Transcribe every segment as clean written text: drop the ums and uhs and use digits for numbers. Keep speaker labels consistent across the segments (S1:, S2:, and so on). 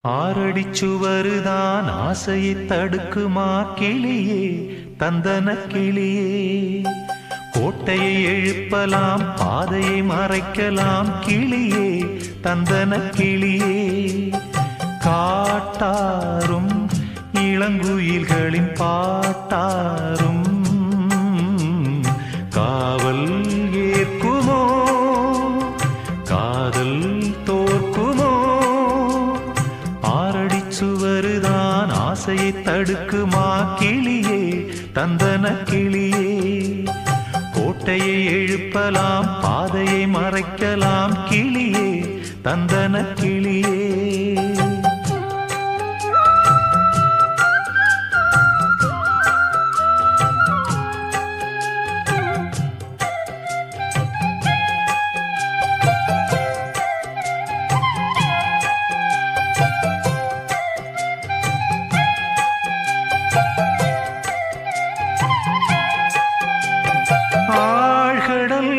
S1: ஆறடிச்சுவருதான் ஆசையை தடுக்குமா கிளியே தந்தன கிளியே. கோட்டையை எழுப்பலாம் பாதையை மறைக்கலாம் கிளியே தந்தன கிளியே. காட்டாரும் இளங்குயில்களின் பாட்டாரும் காவல் ஏற்குமோ காதல் தோற்குமோ. ஆறடிச்சுவருதான் ஆசையை தடுக்குமா கிளியே தந்தன கிளியே. கோட்டையை எழுப்பலாம் பாதையை மறைக்கலாம் கிளியே தந்தன கிளியே. ஆழ்கடல்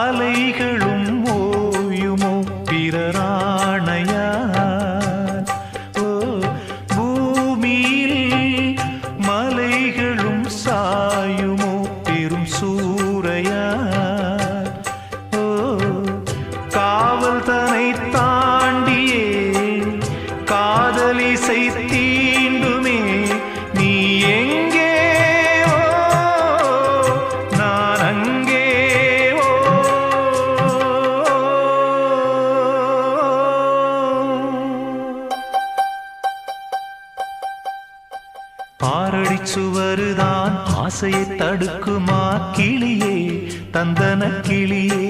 S1: அலைகளும் ஓயுமோ பிறராணையார். பூமியில் மலைகளும் சாயுமோ பெரும் சூறையார். காவல் தனை தாண்டியே காதலிசை தீண்டுமே நீ எங்கே ஆறடிச்சுவருதான் ஆசையை தடுக்குமா கிளியே தந்தன கிளியே.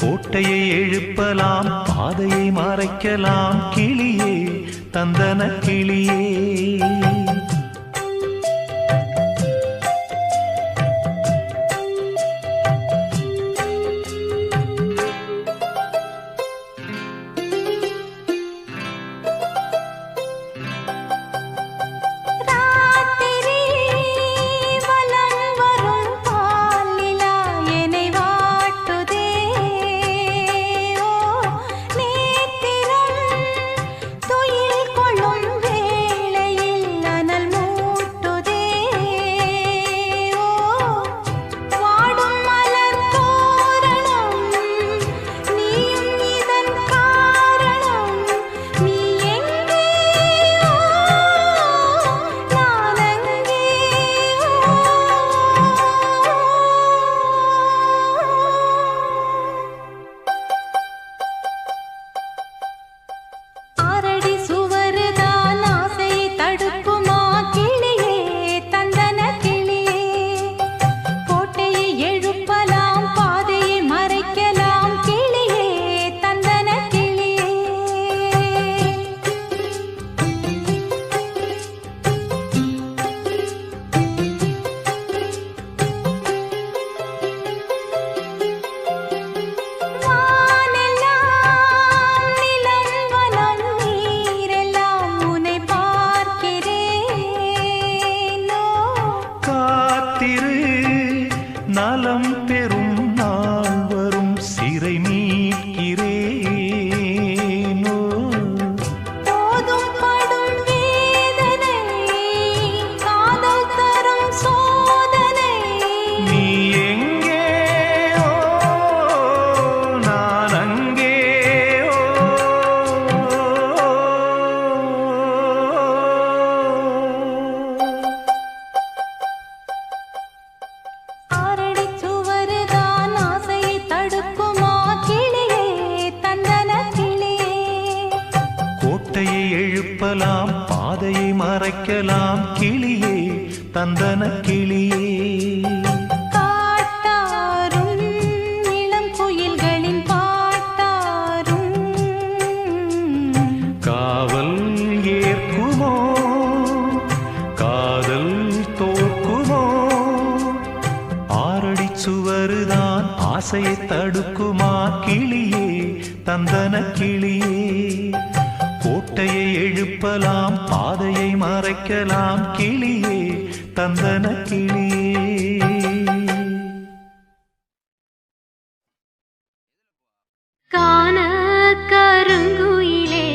S1: கோட்டையை எழுப்பலாம் பாதையை மறைக்கலாம் கிளியே தந்தன கிளியே. நலம் பெறும் நாள் வரும் சிறை மீட்கிறேனோ.
S2: போதும் படும் வேதனை காதல் தரும் சோதனை.
S1: நீ எங்கே நான் அங்கே. கோட்டையை எழுப்பலாம் பாதையை மறைக்கலாம் கிளியே தந்தன கிளியே.
S2: காட்டாரும் இளம் குயில்களின் பாட்டாரும்
S1: காவல் ஏற்குமோ காதல் தோற்குமோ. ஆறடிச்சுவருதான் ஆசையை தடுக்குமா கிளியே தந்தன கிளியே. கோட்டையை எழுப்பலாம் பாதையை மறைக்கலாம் கிளியே தந்தன கிளியே.
S2: காண கருங்குயிலே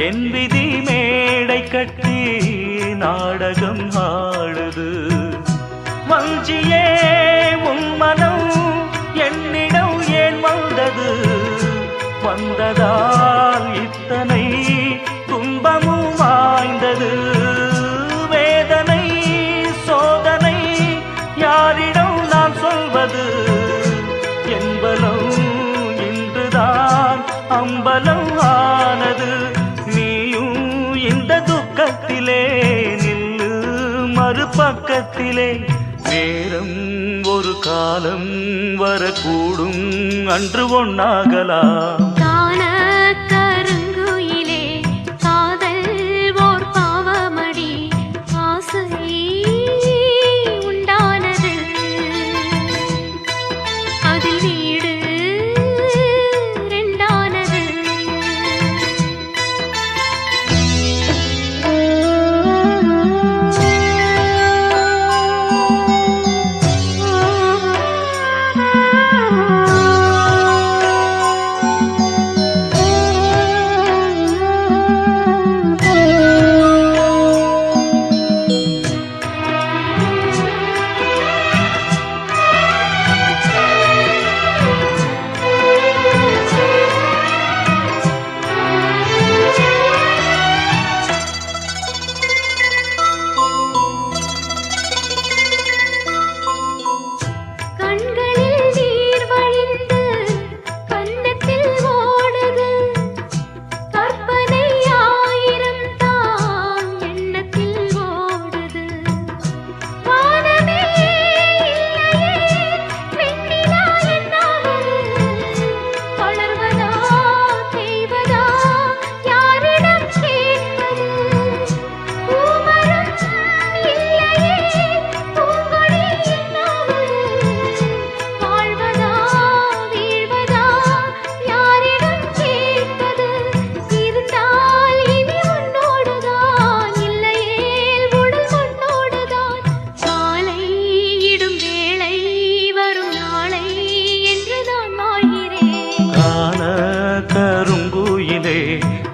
S1: என் விதி மேடை கட்டி நாடகம் ஆடுது. வஞ்சியே உன் மனம் என்னிடம் ஏன் வந்தது? வந்ததால் இத்தனை துன்பமும் வாய்ந்தது. வேதனை சோதனை யாரிடம் நான் சொல்வது? என்பலம் இன்றுதான் அம்பலம் ஆனது. நீயும் இந்த துக்கத்திலே நில்லு மறுபக்கத்திலே. நேரம் ஒரு காலம் வரக்கூடும், அன்று ஒன்னாகலாம்.
S2: காண கருங்குயிலே காதல் ஓர் பாவமடி, ஆசை உண்டானது அதில் வீடு ரெண்டானது.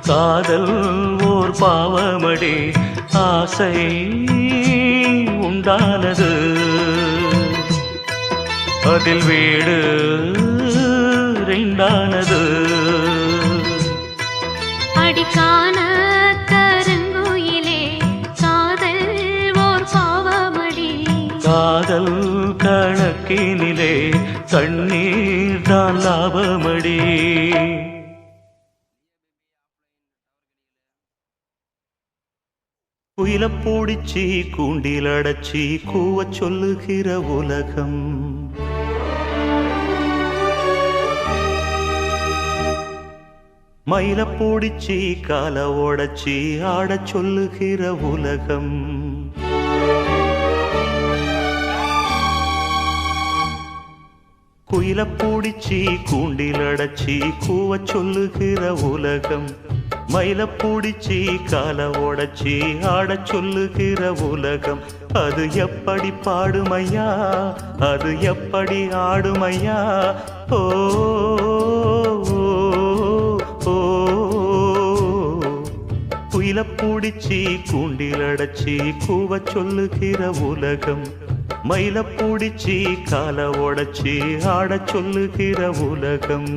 S1: காதல் ஓர் பாவமடி, ஆசை உண்டானது அதில் வீடு ரெண்டானது.
S2: அடிக்கான கருங்குயிலே காதல் ஓர் பாவமடி,
S1: காதல் கணக்கினிலே கண்ணீர் தான் லாபமடி. குயில பூடிச்சி கூண்டில் அடைச்சி கூவச் சொல்லுகிற உலகம், மயில பூடிச்சி கால ஓடச்சி ஆடச் சொல்லுகிற உலகம். குயில பூடிச்சி கூண்டில் அடைச்சி கூவச் சொல்லுகிற உலகம், மயில பூடிச்சி கால ஓடச்சி ஆடச் சொல்லுகிற உலகம். அது எப்படி பாடுமையா, அது எப்படி ஆடுமையா? ஓ குயில பூடிச்சி கூண்டில் அடைச்சி கூவச் சொல்லுகிற உலகம், மயில பூடிச்சி கால ஓடச்சி ஆடச் சொல்லுகிற உலகம்.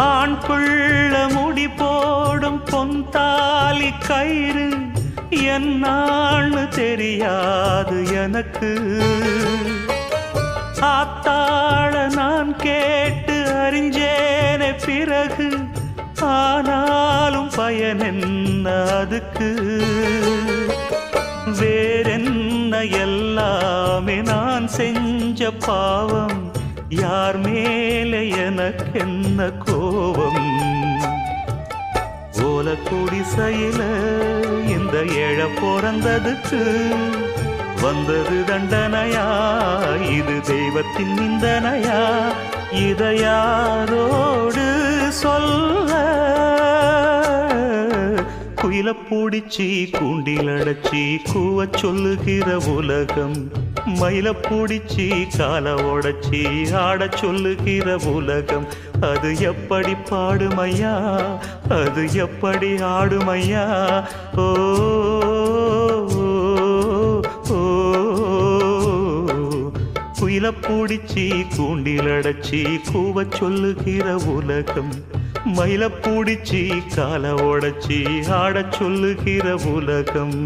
S1: ஆண் புள்ள முடி போடும் பொன்தாலி கயிறு என்னான்னு தெரியாது எனக்கு. ஆத்தாள நான் கேட்டு அறிஞ்சேனே பிறகு, ஆனாலும் பயன் என்ன அதுக்கு? வேறென்ன எல்லாமே நான் செஞ்ச பாவம், யார் மேலே எனக்கென்ன கோபம்? ஓ ஓல குடிசையில இந்த ஏழை பிறந்ததுக்கு வந்தது தண்டனையா, இது தெய்வத்தின் நிந்தனையா, இதை யாரோடு சொல்ல? குயில பூடிச்சி கூண்டில் அடைச்சி கூவ சொல்லுகிற உலகம், மயில பூடிச்சி கால உடைச்சி ஆட சொல்லுகிற உலகம், அது எப்படி பாடுமையா, அது எப்படி ஆடுமையா? ஓ குயில பூடிச்சி கூண்டில் அடைச்சி கூவ சொல்லுகிற உலகம், மயில பூடிச்சி கால உடைச்சி ஆட சொல்லுகிற உலகம்.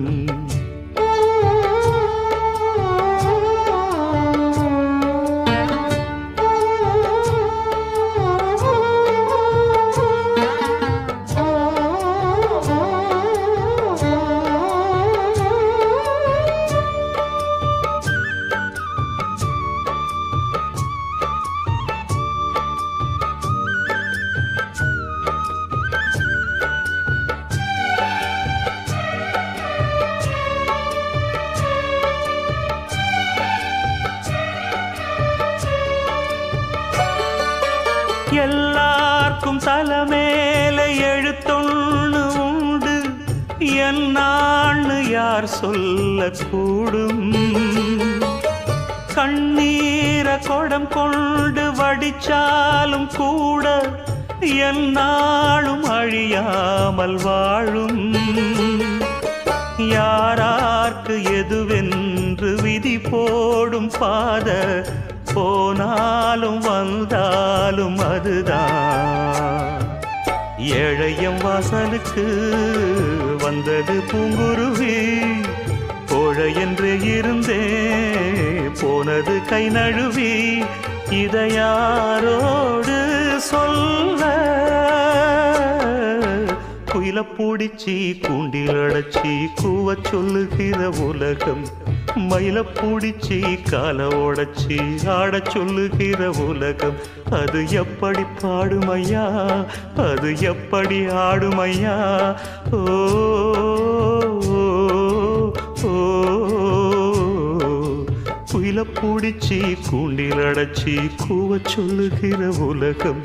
S1: எல்லார்க்கும் தலைமேல எழுத்தொன்னு உண்டு, என்னான்னு யார் சொல்லக்கூடும்? கண்ணீர கொடம் கொண்டு வடிச்சாலும் கூட என்னாலும் அழியாமல் வாழும். யாரார்க்கு எதுவென்று விதி போடும் பாத, போனாலும் வந்தாலும் அதுதான். ஏழையம் வாசலுக்கு வந்தது பூங்குருவி, கோழை என்று இருந்தே போனது கை நழுவி, இதை யாரோடு சொல்ல? குயில பூடிச்சி கூண்டில் அடைச்சி கூவ சொல்லுகிற உலகம், மயில பூடிச்சி கால உடைச்சி ஆட சொல்லுகிற உலகம், அது எப்படி பாடுமையா, அது எப்படி ஆடுமையா? ஓ குயில பூடிச்சி கூண்டில் அடைச்சி கூவ சொல்லுகிற உலகம்,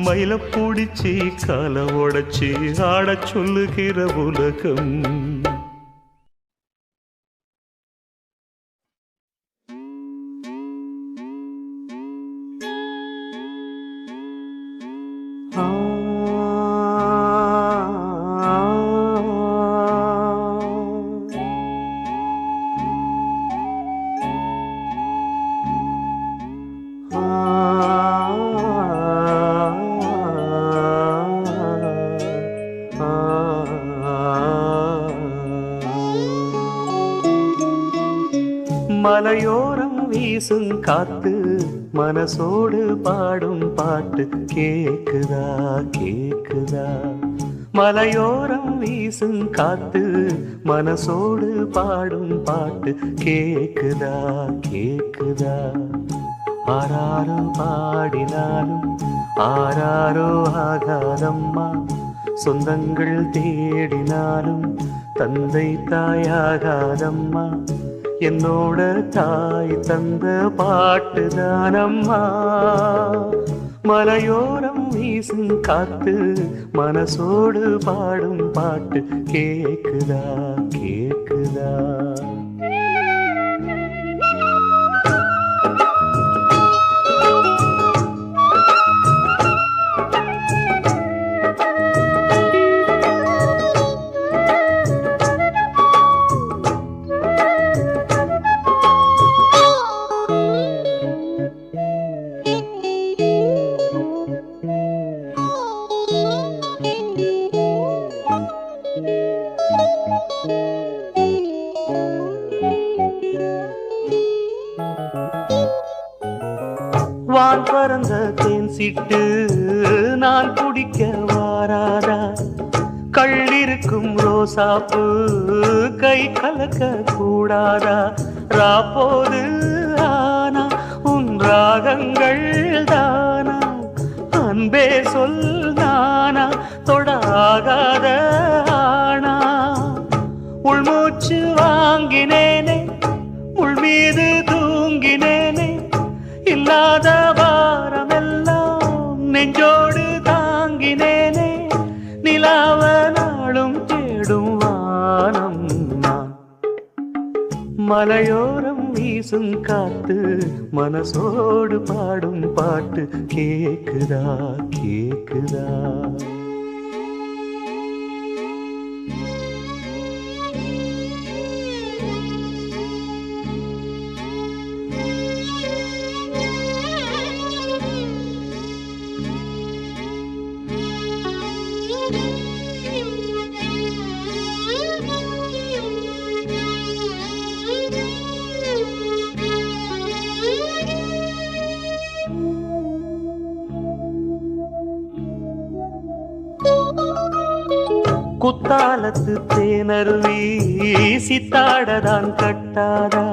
S1: மயில பூடிச்சி கால உடைச்சி ஆட சொல்லுகிற உலகம். மலையோரம் வீசும் காத்து மனசோடு பாடும் பாட்டு கேக்குதா கேக்குதா? மலையோரம் வீசும் காத்து மனசோடு பாடும் பாட்டு கேக்குதா கேக்குதா? ஆராரோ பாடினாலும் ஆராரோ ஆகாதம்மா, சொந்தங்கள் தேடினாலும் தந்தை தாயாகாதம்மா, என்னோட தாய் தந்த பாட்டுதானம்மா. மலையோரம் வீசும் காத்து மனசோடு பாடும் பாட்டு கேக்குதா கேக்குதா? வான் பறந்த தேன் சிட்டு நான் குடிக்க வாராதா? கள்ளிருக்கும் ரோசாப்பு கை கலக்க கூடாதா? ராப்போது ஆனா உன் ராகங்கள் தானா அன்பே சொல் நானா தொடாகாத ஆனா உள்மூச்சு வாங்கினேனே உள் மீது தூங்கினேனே இல்லாத வாரமெல்லாம் நெஞ்சோடு தாங்கினேனே நிலாவ நாளும் தேடும் வானம் நான் மலையோரம் வீசும் காத்து மனசோடு பாடும் பாட்டு கேக்குதா கேக்குதா குத்தாலத்து தேனருவி சித்தாடதான் கட்டாதா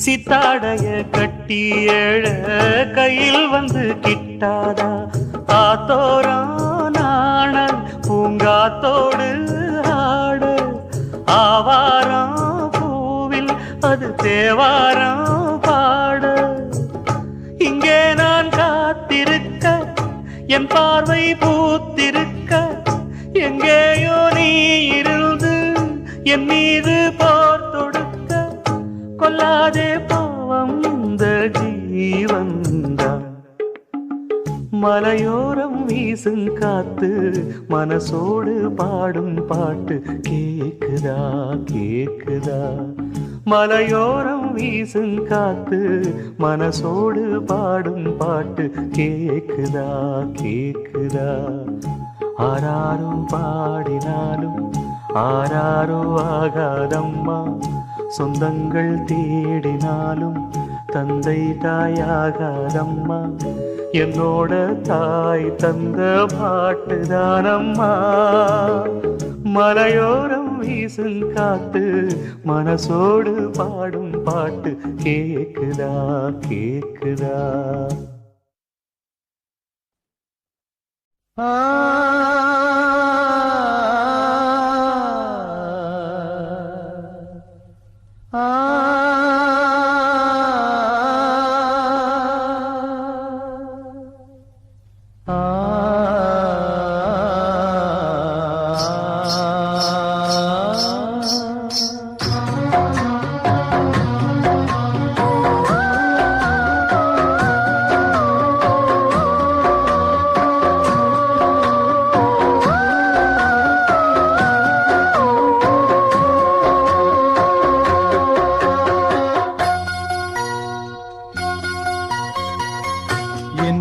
S1: சித்தாடைய கட்டி எழ கையில் வந்து கிட்டாதா ஆத்தோரான பூங்காத்தோடு ஆட ஆவாரம் பூவில் அது தேவாரம் பாட இங்கே நான் காத்திருக்க என் பார்வை பூத்திருக்க எங்கேயோ நீ இருந்து என் மீது போர் தொடுக்க கொல்லாதே பாவம் இந்த ஜீவன்தான் மலையோரம் வீசும் காத்து மனசோடு பாடும் பாட்டு கேக்குதா கேக்குதா மலையோரம் வீசும் காத்து மனசோடு பாடும் பாட்டு கேக்குதா கேக்குதா ஆராரும் பாடினாலும் ஆராரோ ஆகாதம்மா சொந்தங்கள் தேடினாலும் தந்தை தாயாகாதம்மா என்னோட தாய் தந்த பாட்டுதானம்மா மலையோரம் வீசும் காத்து மனசோடு பாடும் பாட்டு கேக்குதா கேக்குதா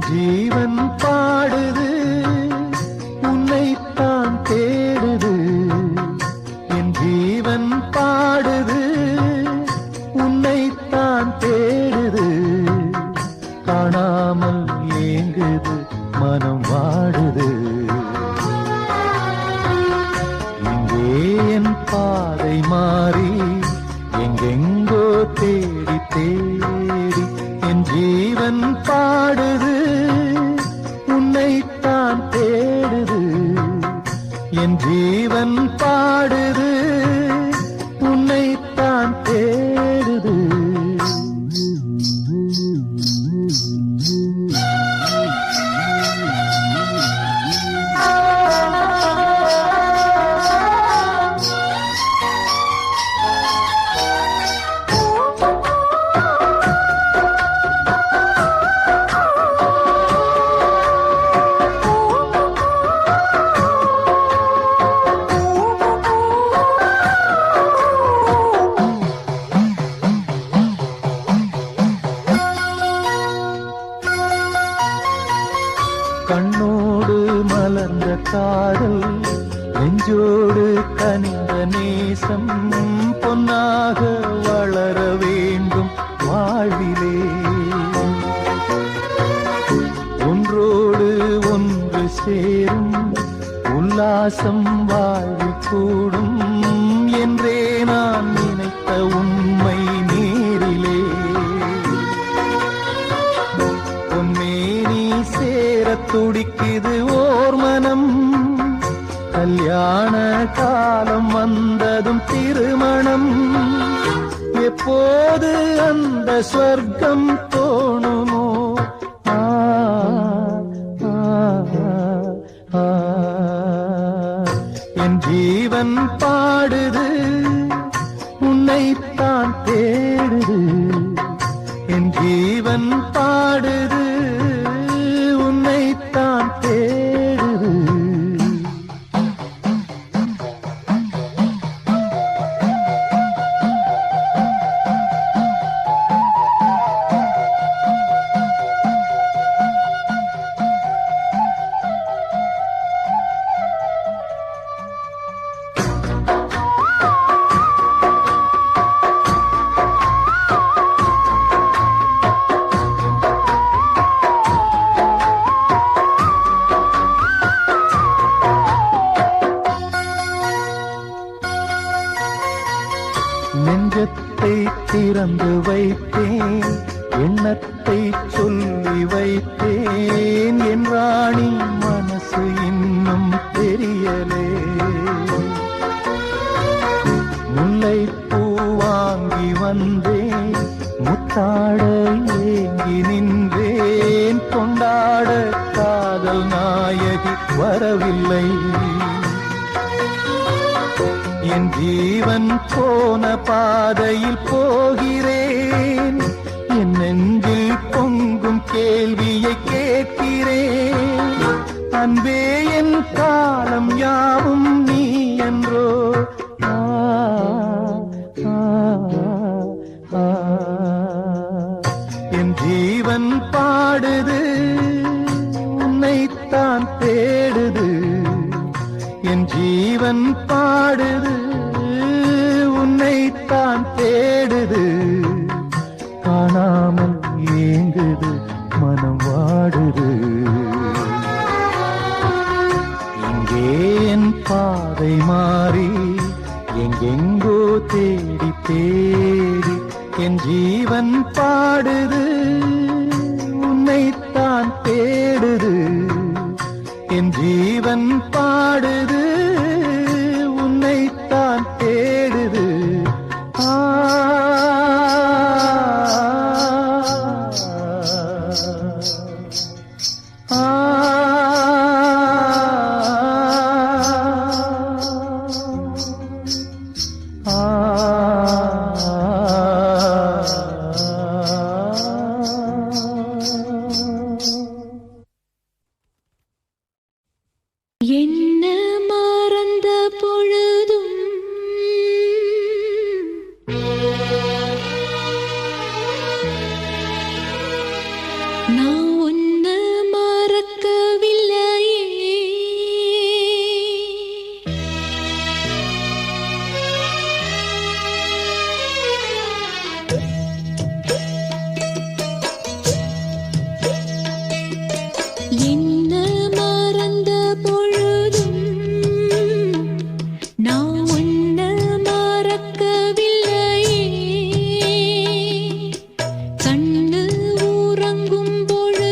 S3: ஜீவன் பாடுது உன்னைத்தான் தேடுது என் ஜீவன் பாடுது உன்னைத்தான் தேடுது காணாமல் ஏங்குது மனம் வாடுது இங்கே என் பாதை மாறி எங்கெங்கோ தேடி தேடி என் ஜீவன் பாடுது உன்னைத்தான் தேடுது என் ஜீவன் பாடுது உன்னைத்தான் தேடுது கண்ணோடு மலர்ந்த காதல் நெஞ்சோடு கனிந்த நேசம் பொன்னாக வளர வேண்டும் வாழ்விலே ஒன்றோடு ஒன்று சேரும் உல்லாசம் வாழ்வில் கூடும் என்றே நான் நினைத்த உண்மை நேரிலே பொன்மேனி சேரத் துடிக்குது ஓர் மனம். கல்யாண காலம் வந்ததும் திருமணம். எப்போது அந்த ஸ்வர்க்கம் தோணுமோ? ஆ, ஆ, ஆ. என் ஜீவன் பாடுது, உன்னைத்தான் தேடுது. என் ஜீவன் பாடுது, உன்னைத்தான் தேடுது. நெஞ்சத்தை திறந்து வைத்தேன், எண்ணத்தை சொல்லி வைத்தேன். என் ராணி மனசு இன்னும் தெரியலே. முல்லைப்பூ வாங்கி வந்தேன், முத்தாட ஏங்கி நின்றேன். கொண்டாட காதல் நாயகி வரவில்லை. என் ஜீவன் போன பாதையில் போகிறேன். என் நெஞ்சில் பொங்கும் கேள்வியை கேட்கிறேன். அன்பே என் காலம் யாவும் நீ என்றோ? ஆ, ஆ, ஆ. என் ஜீவன் பாடுது, உன்னைத்தான் தேடுது. என் ஜீவன் பாடுது, உன்னைத்தான் தேடுது. காணாமல் ஏங்குது, மனம் வாடுது. இங்கே என் பாதை மாறி எங்கெங்கோ தேடி தேடி என் ஜீவன் பாடுது, உன்னைத்தான் தேடுது. என் ஜீவன் பாடுது, உன்னைத்தான் தேடுது. ஆ, ஆ,
S2: என்ன மறந்த பொழுதும் நான் உன்ன மறக்கவில்லையே. என்ன மறந்த பொழுதும் நான் உன்ன மறக்கவில்லையே. கண்ணு உறங்கும் பொழுது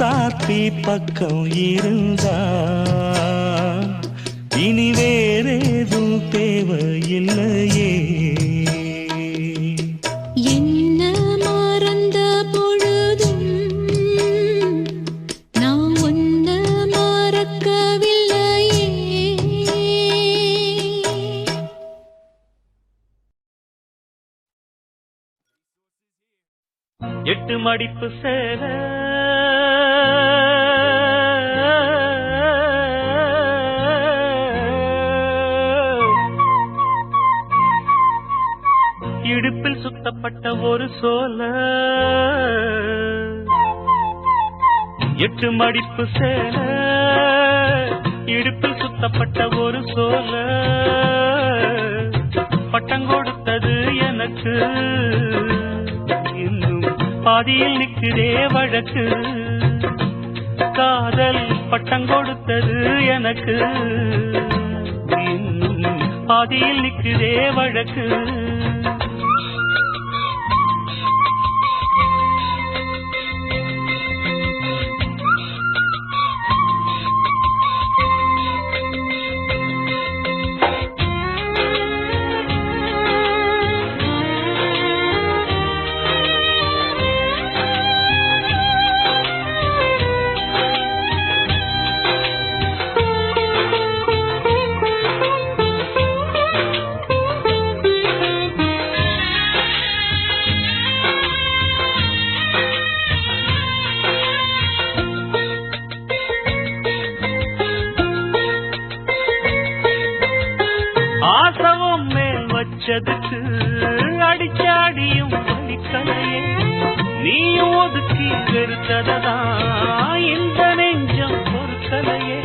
S1: ராசாத்தி பக்கம் இருந்தா இனி வேறேதும் தேவையில்லையே.
S2: என்ன மறந்த பொழுதும் நான் உன்னை மறக்கவில்லையே.
S1: எட்டு மடிப்பு சேல இடுப்பில் சுத்தப்பட்ட ஒரு சோல. எட்டு மடிப்பு சேல இடுப்பில் சுத்தப்பட்ட ஒரு சோல. பட்டம் கொடுத்தது எனக்கு இன்னும் பாதியில் நிற்கிறே வழக்கு. காதல் பட்டம் கொடுத்தது எனக்கு இன்னும் பாதியில் நிற்கிறே வழக்கு. ஆசவம் மேல் வச்சதுக்கு அடிச்சாடியும் வலிக்கலையே. நீயும் ஒதுக்கி வெறுத்ததான் இந்த நெஞ்சம் பொறுக்கலையே.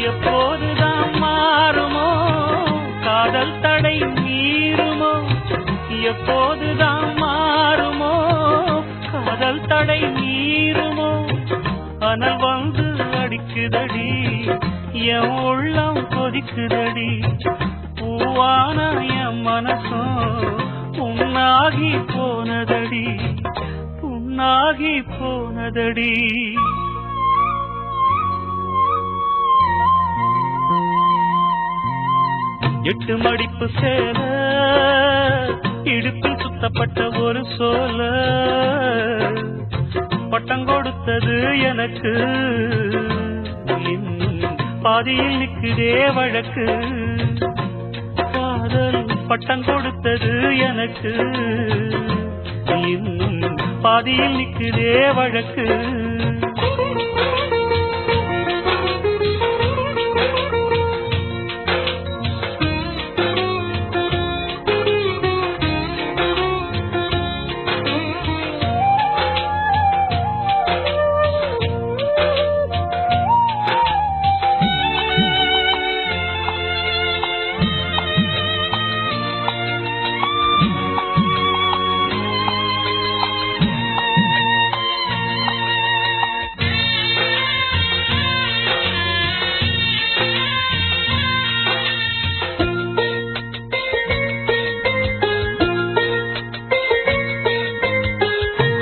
S1: எப்போதுதான் மாறுமோ காதல் தடை மீறுமோ. எப்போதுதான் மாறுமோ காதல் தடை மீறுமோ. அனல் வந்து அடிக்குதடி என் உள்ளம் கொதிக்குதடி. பூவான என் மனசும் புண்ணாகி போனதடி புண்ணாகி போனதடி. எட்டு மடிப்பு சேல இடுப்பில் சுத்தப்பட்ட ஒரு சோல. பட்டம் கொடுத்தது எனக்கு இன்னும் பாதியில் நிற்கிறே வழக்கு. காதல் பட்டம் கொடுத்தது எனக்கு இன்னும் பாதியில் நிற்கிறே வழக்கு.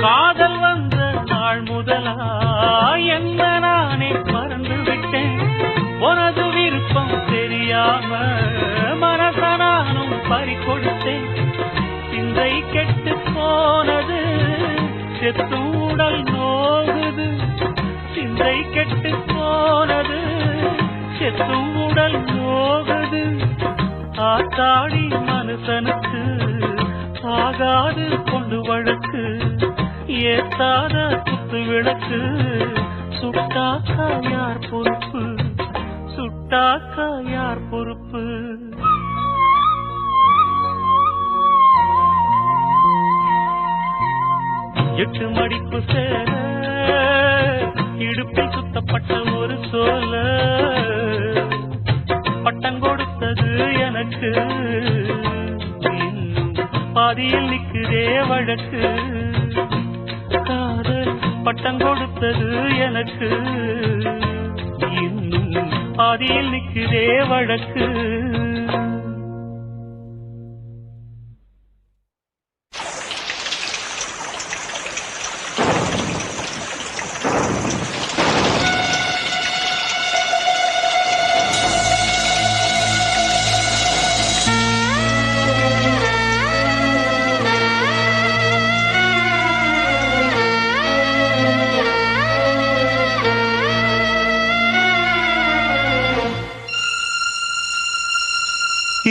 S1: காதல் வந்த நாள் முதலா என்ன நானே மறந்து விட்டேன். உனது விருப்பம் தெரியாம மனச நானும் பறிகொடுத்தேன். சிந்தை கெட்டு போனது செத்தும் உடல் நோகுது. சிந்தை கெட்டு போனது செத்தும் உடல் நோகுது. ஆத்தாடி மனுஷனுக்கு ஆகாது கொண்டு வழக்கு. ஏத்தாத குத்து விளக்கு சுட்டாக்கா யார் பொறுப்பு சுட்டாக்கா யார் பொறுப்பு. எட்டு மடிப்பு சேல இடுப்பில் சுத்தப்பட்ட ஒரு சோல. பட்டம் கொடுத்தது எனக்கு இன்னும் பாதியில் நிற்கிறே வழக்கு. காதல் பட்டம் கொடுத்தது எனக்கு இன்னும் பாதியில் நிற்கிறே வழக்கு.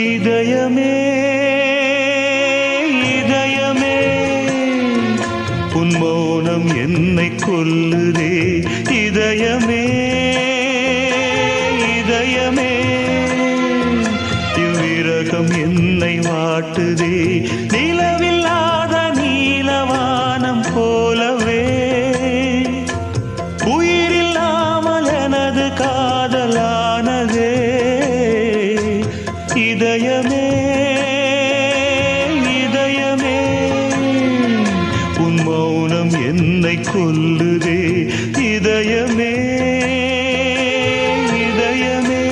S4: இதயமே இதயமே உன் மௌனம் என்னை கொல்லுதே இதயமே இதயமே இவ்விரகம் என்னை வாட்டுதே நிலவில்லாத நீலவானம் போலவே உயிரில்லாமல் எனது காதலானதே இதயமே இதயமே உன் மௌனம் என்னை கொல்லுதே இதயமே இதயமே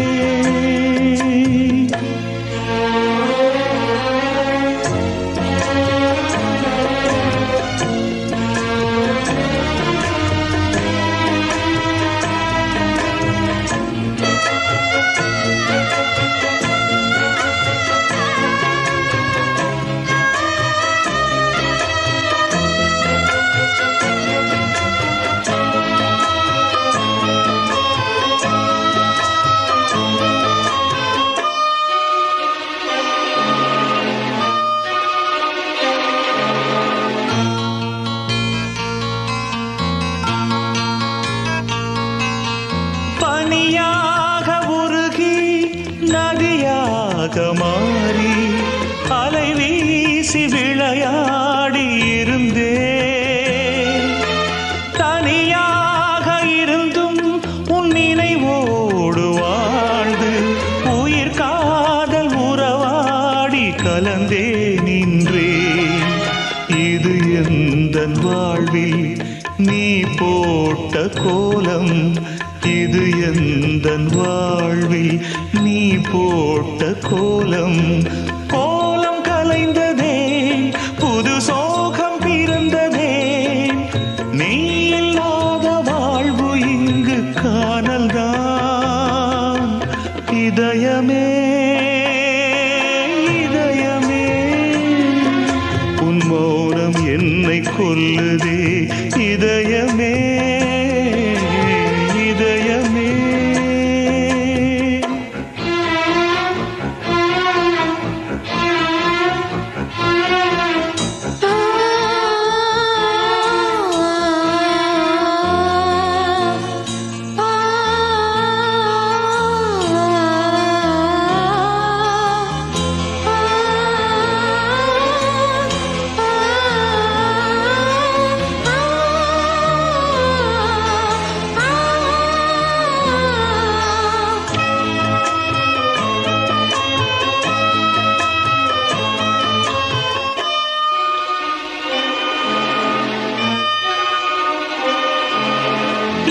S4: பனியாக உருகி நதியாக மாறி அலை வீசி விளையாடி இருந்தே தனியாக இருந்தும் உன் நினைவோடு வாழ்ந்து உயிர் காதல் உறவாடி கலந்தே நின்றே இது எந்தன் வாழ்வில் நீ போட்ட கோலம் இது எந்தன் வாழ்வில் நீ போட்ட கோலம் கோலம் கலைந்ததே புது சோகம் பிறந்ததே நீ இல்லாத வாழ்வு இங்கு காணல்தான் இதயமே இதயமே உன் மௌனம் என்னை கொல்லுதே இதயமே இதயமே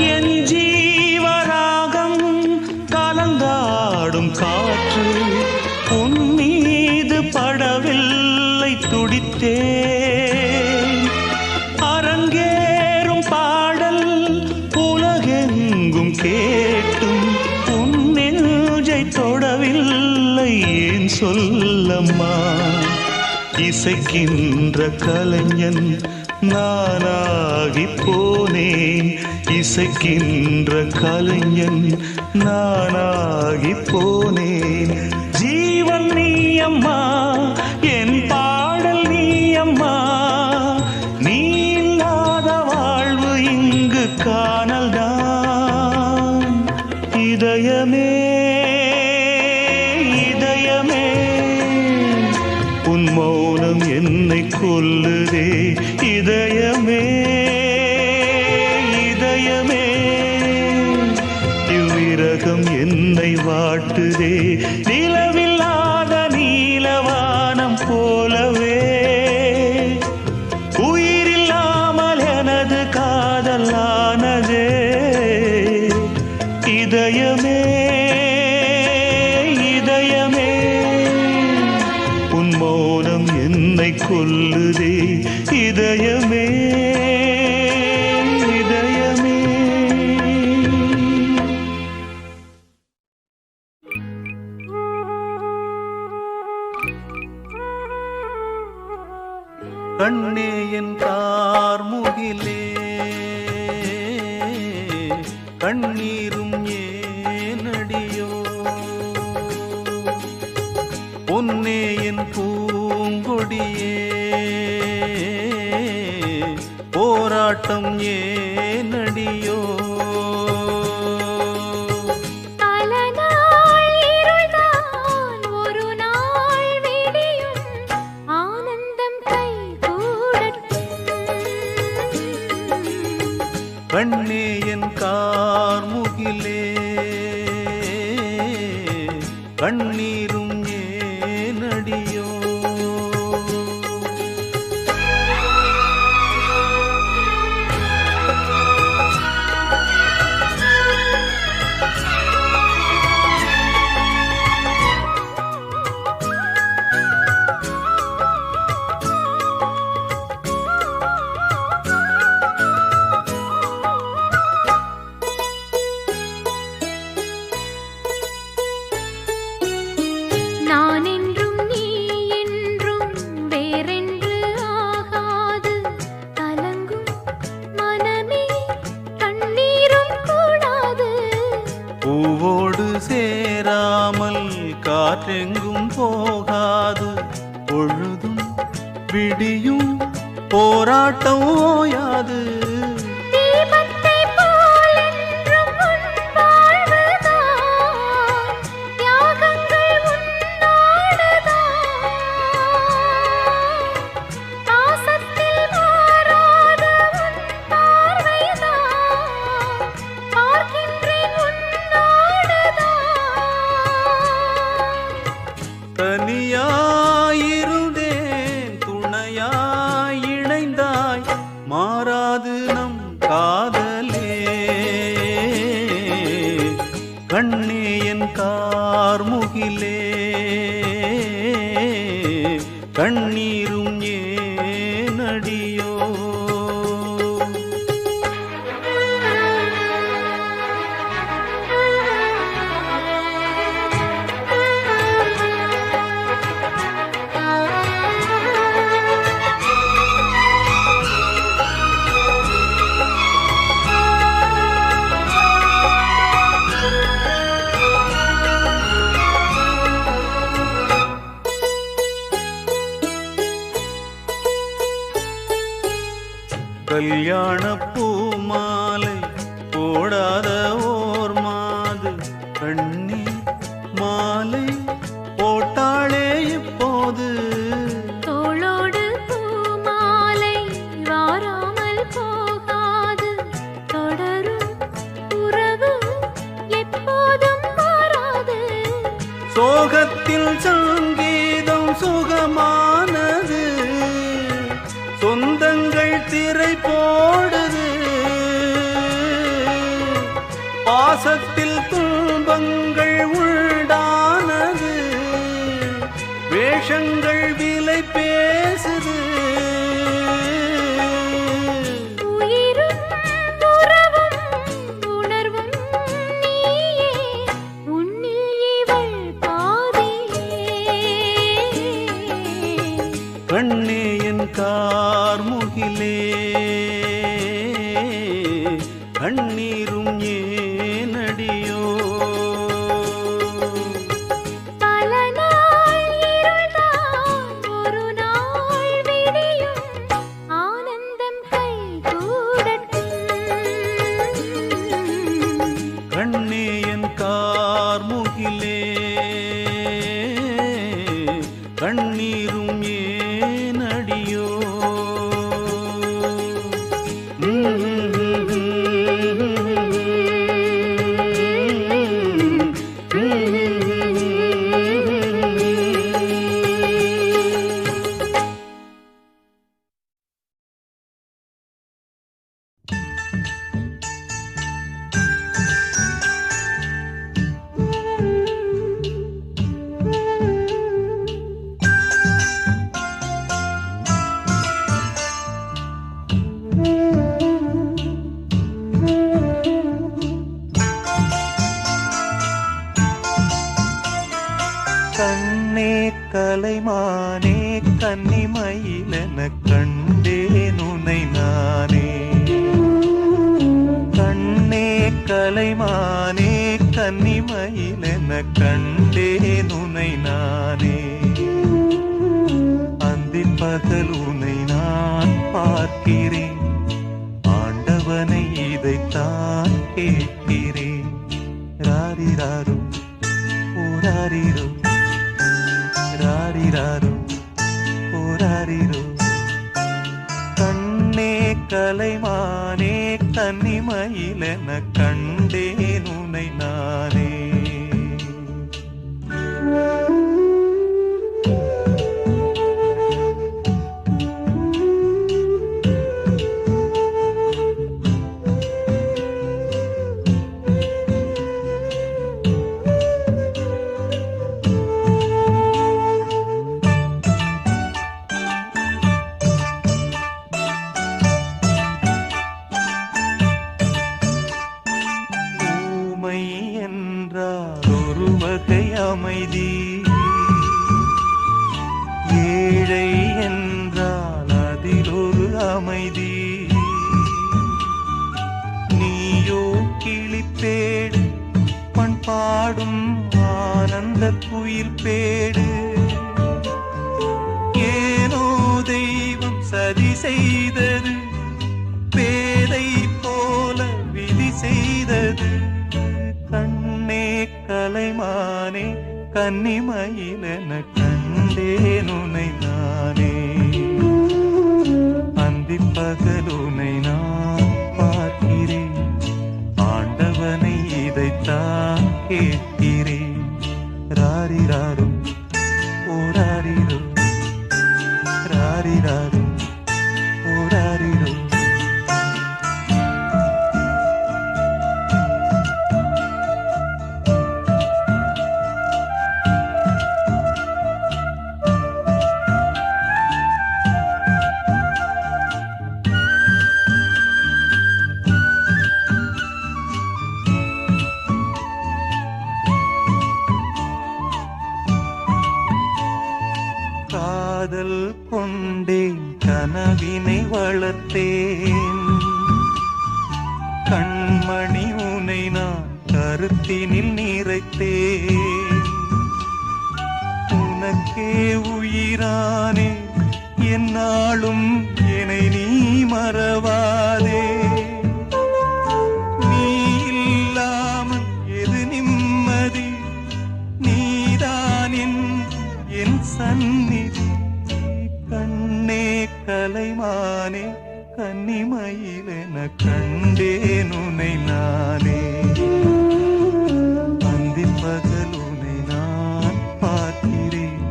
S4: என் ஜீவராகம் கலந்தாடும் காற்று உன் மீது படவில்லை துடித்தே அரங்கேறும் பாடல் உலகெங்கும் கேட்டும் உன் நெஞ்சை தொடவில்லை ஏன் சொல்லம்மா இசைக்கின்ற கலைஞன் நானாகி போனேன் இசைக்கின்ற கலைஞன் நானாகி போனேன் ஜீவன் நீ அம்மா என் பாடல் நீ அம்மா நீ இல்லாத வாழ்வு இங்கு காணல்தான் இதயமே இதயமே உன் மௌனம் என்னை கொல்லுதே இதயமே இதயமே இவ்விரகம் என்னை வாட்டுதே நிலவில்லாத நீலவானம் போலவே உயிரில்லாமல் எனது காதலானதே இதயமே இதயமே உன் மௌனம் என்னை கொல்லுதே இதயமே இதயமே கண்ணே என் கார்முகிலே கண்ணீரும் ஏனடியோ பொன்னே என் பூங்கொடியே போராட்டம் ஏனடியோ கண்ணே என் கார்முகிலே கண்ணீரும் ஏனடியோ சேராமல் காற்றெங்கும் போகாது பொழுதும் விடியும் போராட்டம் ஓயாது தனியாயிருந்தேன் துணையாய் இணைந்தாய் மாறாது நம் காதலே கண்ணே என் கார்முகிலே கண்ணீரும் ஏனடியோ கல்யாண பூமாலை போடாத ஓர் மாது கண்ணீர் மாலை போட்டாளே இப்போது
S2: தோளோடு பூமாலை வாராமல் போகாது தொடரும் உறவு எப்போதும் மாறாது
S4: சோகத்தில் சங்கீதம் சுகமானது சொந்தங்கள் திரை போடுது பாசத்தில் துன்பங்கள் உண்டானது வேஷங்கள் விலை பேசுது
S2: உயிரும் உறவும் உணர்வும் நீயே உன்னில் இவள் பாதியே
S4: கண்ணே என் கார்முகிலே கண்ணீரும் ஏனடியோ
S2: பல நாள் இருள்தான் ஒரு நாள் விடியும் ஆனந்தம் கைகூடட்டும்
S4: கண்ணே என் கார்முகிலே கண்ணீரும் ஏனடியோ கண்ணே கலைமானே கன்னிமயிலென கண்டேன் உன்னை நானே கண்ணே கலைமானே கன்னிமயிலென கண்டேன் உன்னை நானே ராரிராரோ ஓராரிரோ கண்ணே கலைமானே கன்னிமயிலென கண்டேன் உனை நானே ஒரு வகை அமைதி ஏழை என்றால் அதில் ஒரு அமைதி நீயோ கிளிப்பேடு பண்பாடும் ஆனந்த குயில் பேடு ஏனோ தெய்வம் சதி செய்தது பேதை போல விதி செய்தது கண்ணே கலைமானே கன்னிமயிலென கண்டேன் உனை நானே அந்தி பகலுனை நான் பார்க்கிறேன் ஆண்டவனை இதைத்தான் கேட்கிறேன் ராரிராரோ ஓராரிரோ ராரிராரோ ஓராரிரோ காதல் கொண்டேன் கனவினை வளர்த்தேன் கண்மணி உனை நான் கருத்தினில் நிறைத்தேன் உனக்கே உயிரானே என்னாலும் என்னை நீ மறவாதே நீ இல்லாமல் எது நிம்மதி நீதான் என் சந்நிதி கண்ணே கலைமானே கன்னிமயிலென கண்டேன் உனை நானே அந்தி பகல் உனை நான் பார்க்கிறேன்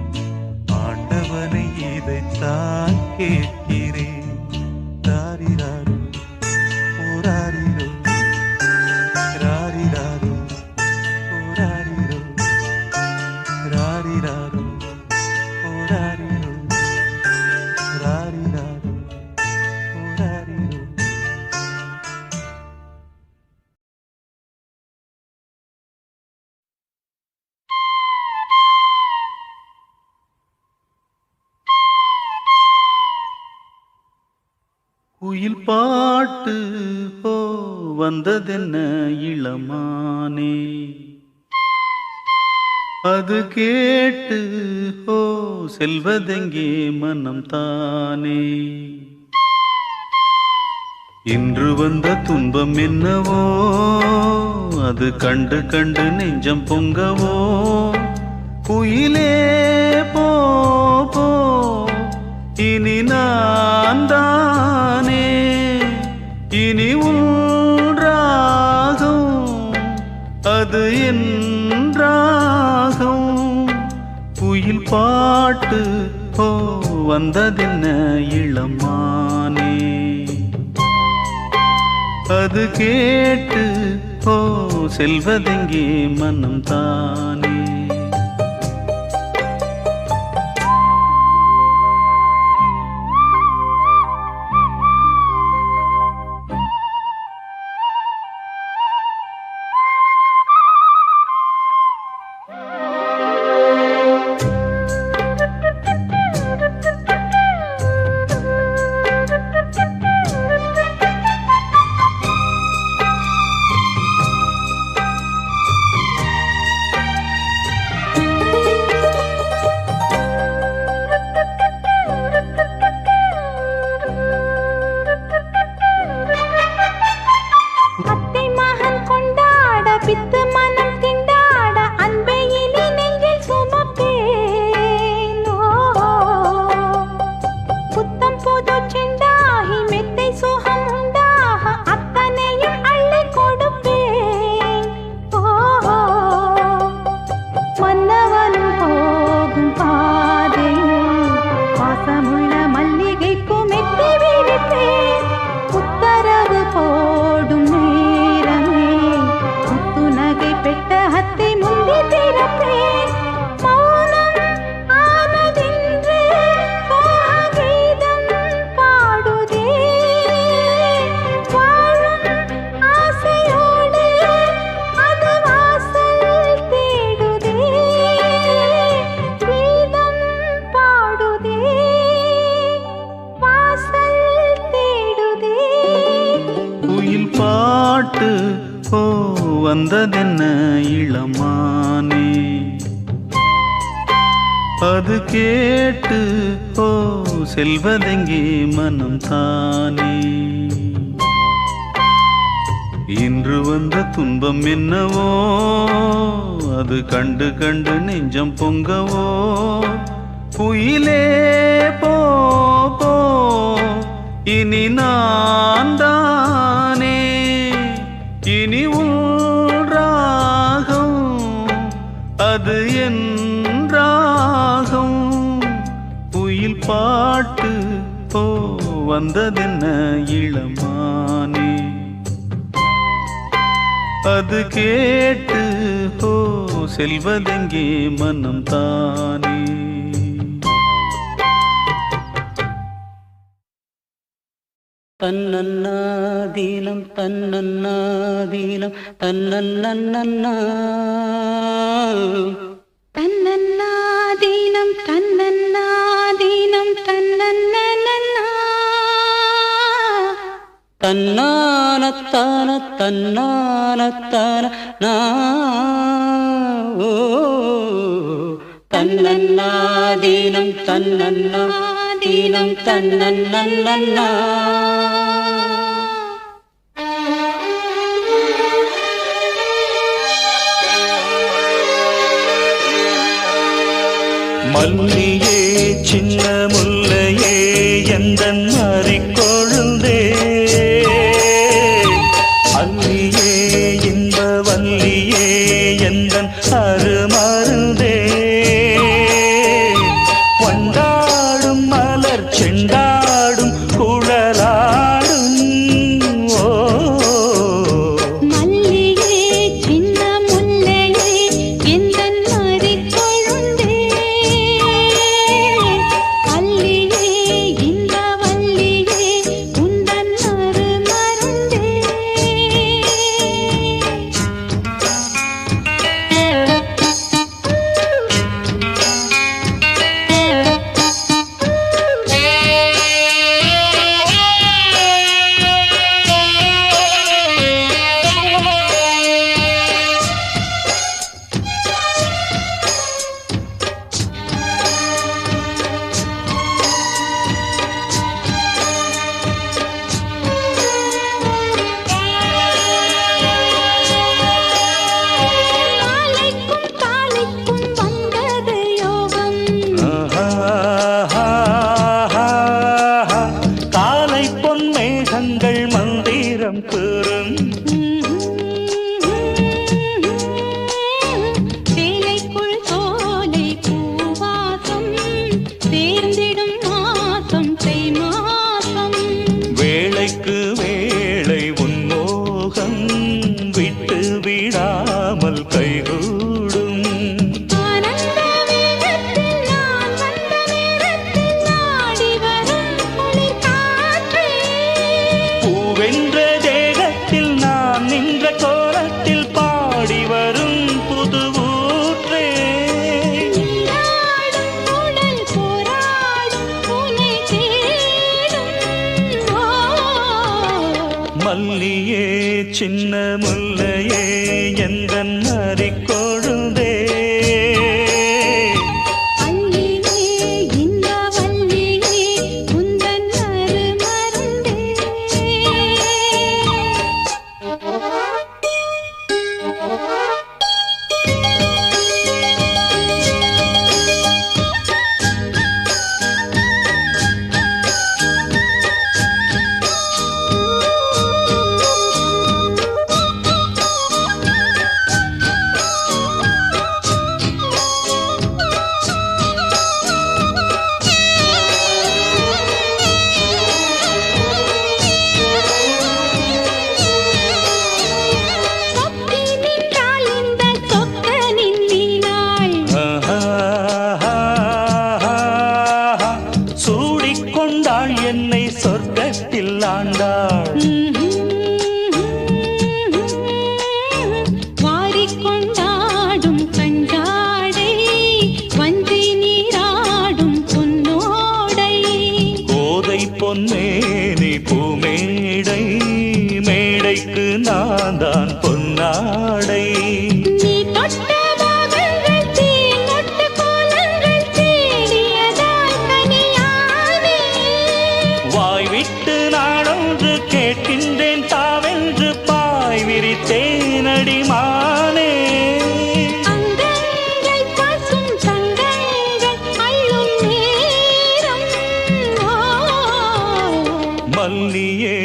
S4: ஆண்டவனை இதைத்தான் கேட்கிறேன் ராரிராரோ ஓராரிரோ ராரிராரோ ஓராரிரோ ராரிராரோ ஓராரிரோ ராரிராரோ ஓராரிரோ குயில் பாட்டு ஓ வந்ததென்ன இளமானே அது கேட்டு ஓ செல்வதெங்கே மனம் தானே இன்று வந்த துன்பம் என்னவோ அது கண்டு கண்டு நெஞ்சம் பொங்கவோ குயிலே போ போ இனி நான் தானே இனி உன் ராகம் அது என் ராகம் குயில் பாட்டு ஓ வந்ததென்ன இளமானே அது கேட்டு ஓ செல்வதெங்கே மனம் தானே வந்ததென்ன இளமானே அது கேட்டு ஓ செல்வதெங்கே மனம் தானே இன்று வந்த துன்பம் என்னவோ அது கண்டு கண்டு நெஞ்சம் பொங்கவோ குயிலே போ போ இனி நான் தானே இனி உன் ராகம் அது என் ராகம் குயில் பாட்டு போ வந்ததென்ன இளமானே அது கேட்டு ஓ செல்வதெங்கே மனம் தானே
S1: தன்னன்னாதீனம் தன்னன்னாதீனம் தன்னன்னன்னா
S2: தன்னன்னாதீனம் தன்னன்னாதீனம் தன்னன்னன்னா
S1: தன்னானத்தான தன்னானத்தான ஓ தன்னன்னாதீனம் தன்னன்னாதீனம் தன்னன்னன்னா மல்லியே சின்ன முல்லையே எந்தன் மாறிக்கொழுந்தே அல்லியே இன்ப வல்லியே எந்தன் அருமருந்தே வண்டாடும் மலர் செண்டாடும் குழலாடும் ஓ
S2: மல்லியே சின்ன முல்லையே எந்தன் மாறிக்கொழுந்தே அல்லியே இன்ப வல்லியே உந்தன் அருமருந்தே தாளைக்கும் வந்தது யோகம்
S1: காலை பொன் மேகங்கள் மந்திரம் கூறும்
S2: சேலைக்குள் சோலை பூவாசம் சேர்ந்திடும் மாசம் தை மாசம்
S1: வேளைக்கு வேளை உன்மோகம் விட்டு விடாமல் கைகூடும்
S2: ஆனந்த வேகத்தில் நான் வந்த நேரத்தில் நாடி வரும் குளிர் காற்றே
S1: பூவென்ற தேகத்தில் நான் நின்ற கோலத்தில் பாடி வரும் புது ஊற்றே
S2: நீராடும் உடல் போராடும் உனை தேடும் ஓ
S1: மல்லியே சின்ன முல்லையே எந்தன் மாறிக்கொழுந்தே
S2: அல்லியே இன்ப வல்லியே உந்தன் அருமருந்தே சொக்கி நின்றாள் இந்த சொக்கனின் வீணாள்
S1: சூடிக்கொண்டாள் என்னை சொர்க்கத்தில் ஆண்டாள்
S2: வாரிக்கொண்டாடும் கண்டாடை வஞ்சி நீராடும் பொன்னோடை
S1: கோதை பொன்னேனி பூமேடை மேடைக்கு நான் தான் பொன்னாடை கேட்கின்றேன் தாவென்று பாய் விரித்தேனடி மானே.
S2: அங்கங்கள் பாசும் தங்கங்கள் அள்ளும் நேரம்.
S1: மல்லியே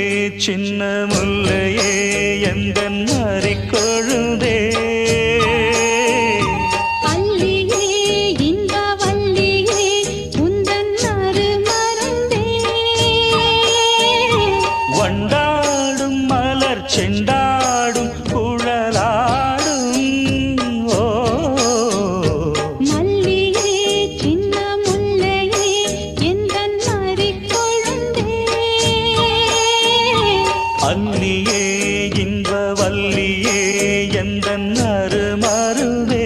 S1: சின்ன முல்லையே எந்தன் மறிக்கொழுதே.
S2: அல்லியே இன்ப வல்லியே உந்தன் அருமருந்தே.
S1: வண்டாடும் மலர் செண்டாடும் குழலாடும் ஓ.
S2: மல்லியே சின்ன முல்லையே எந்தன் மறிக்கொழுந்தே.
S1: அல்லியே இன்ப வல்லியே எந்தன் அருமருவே.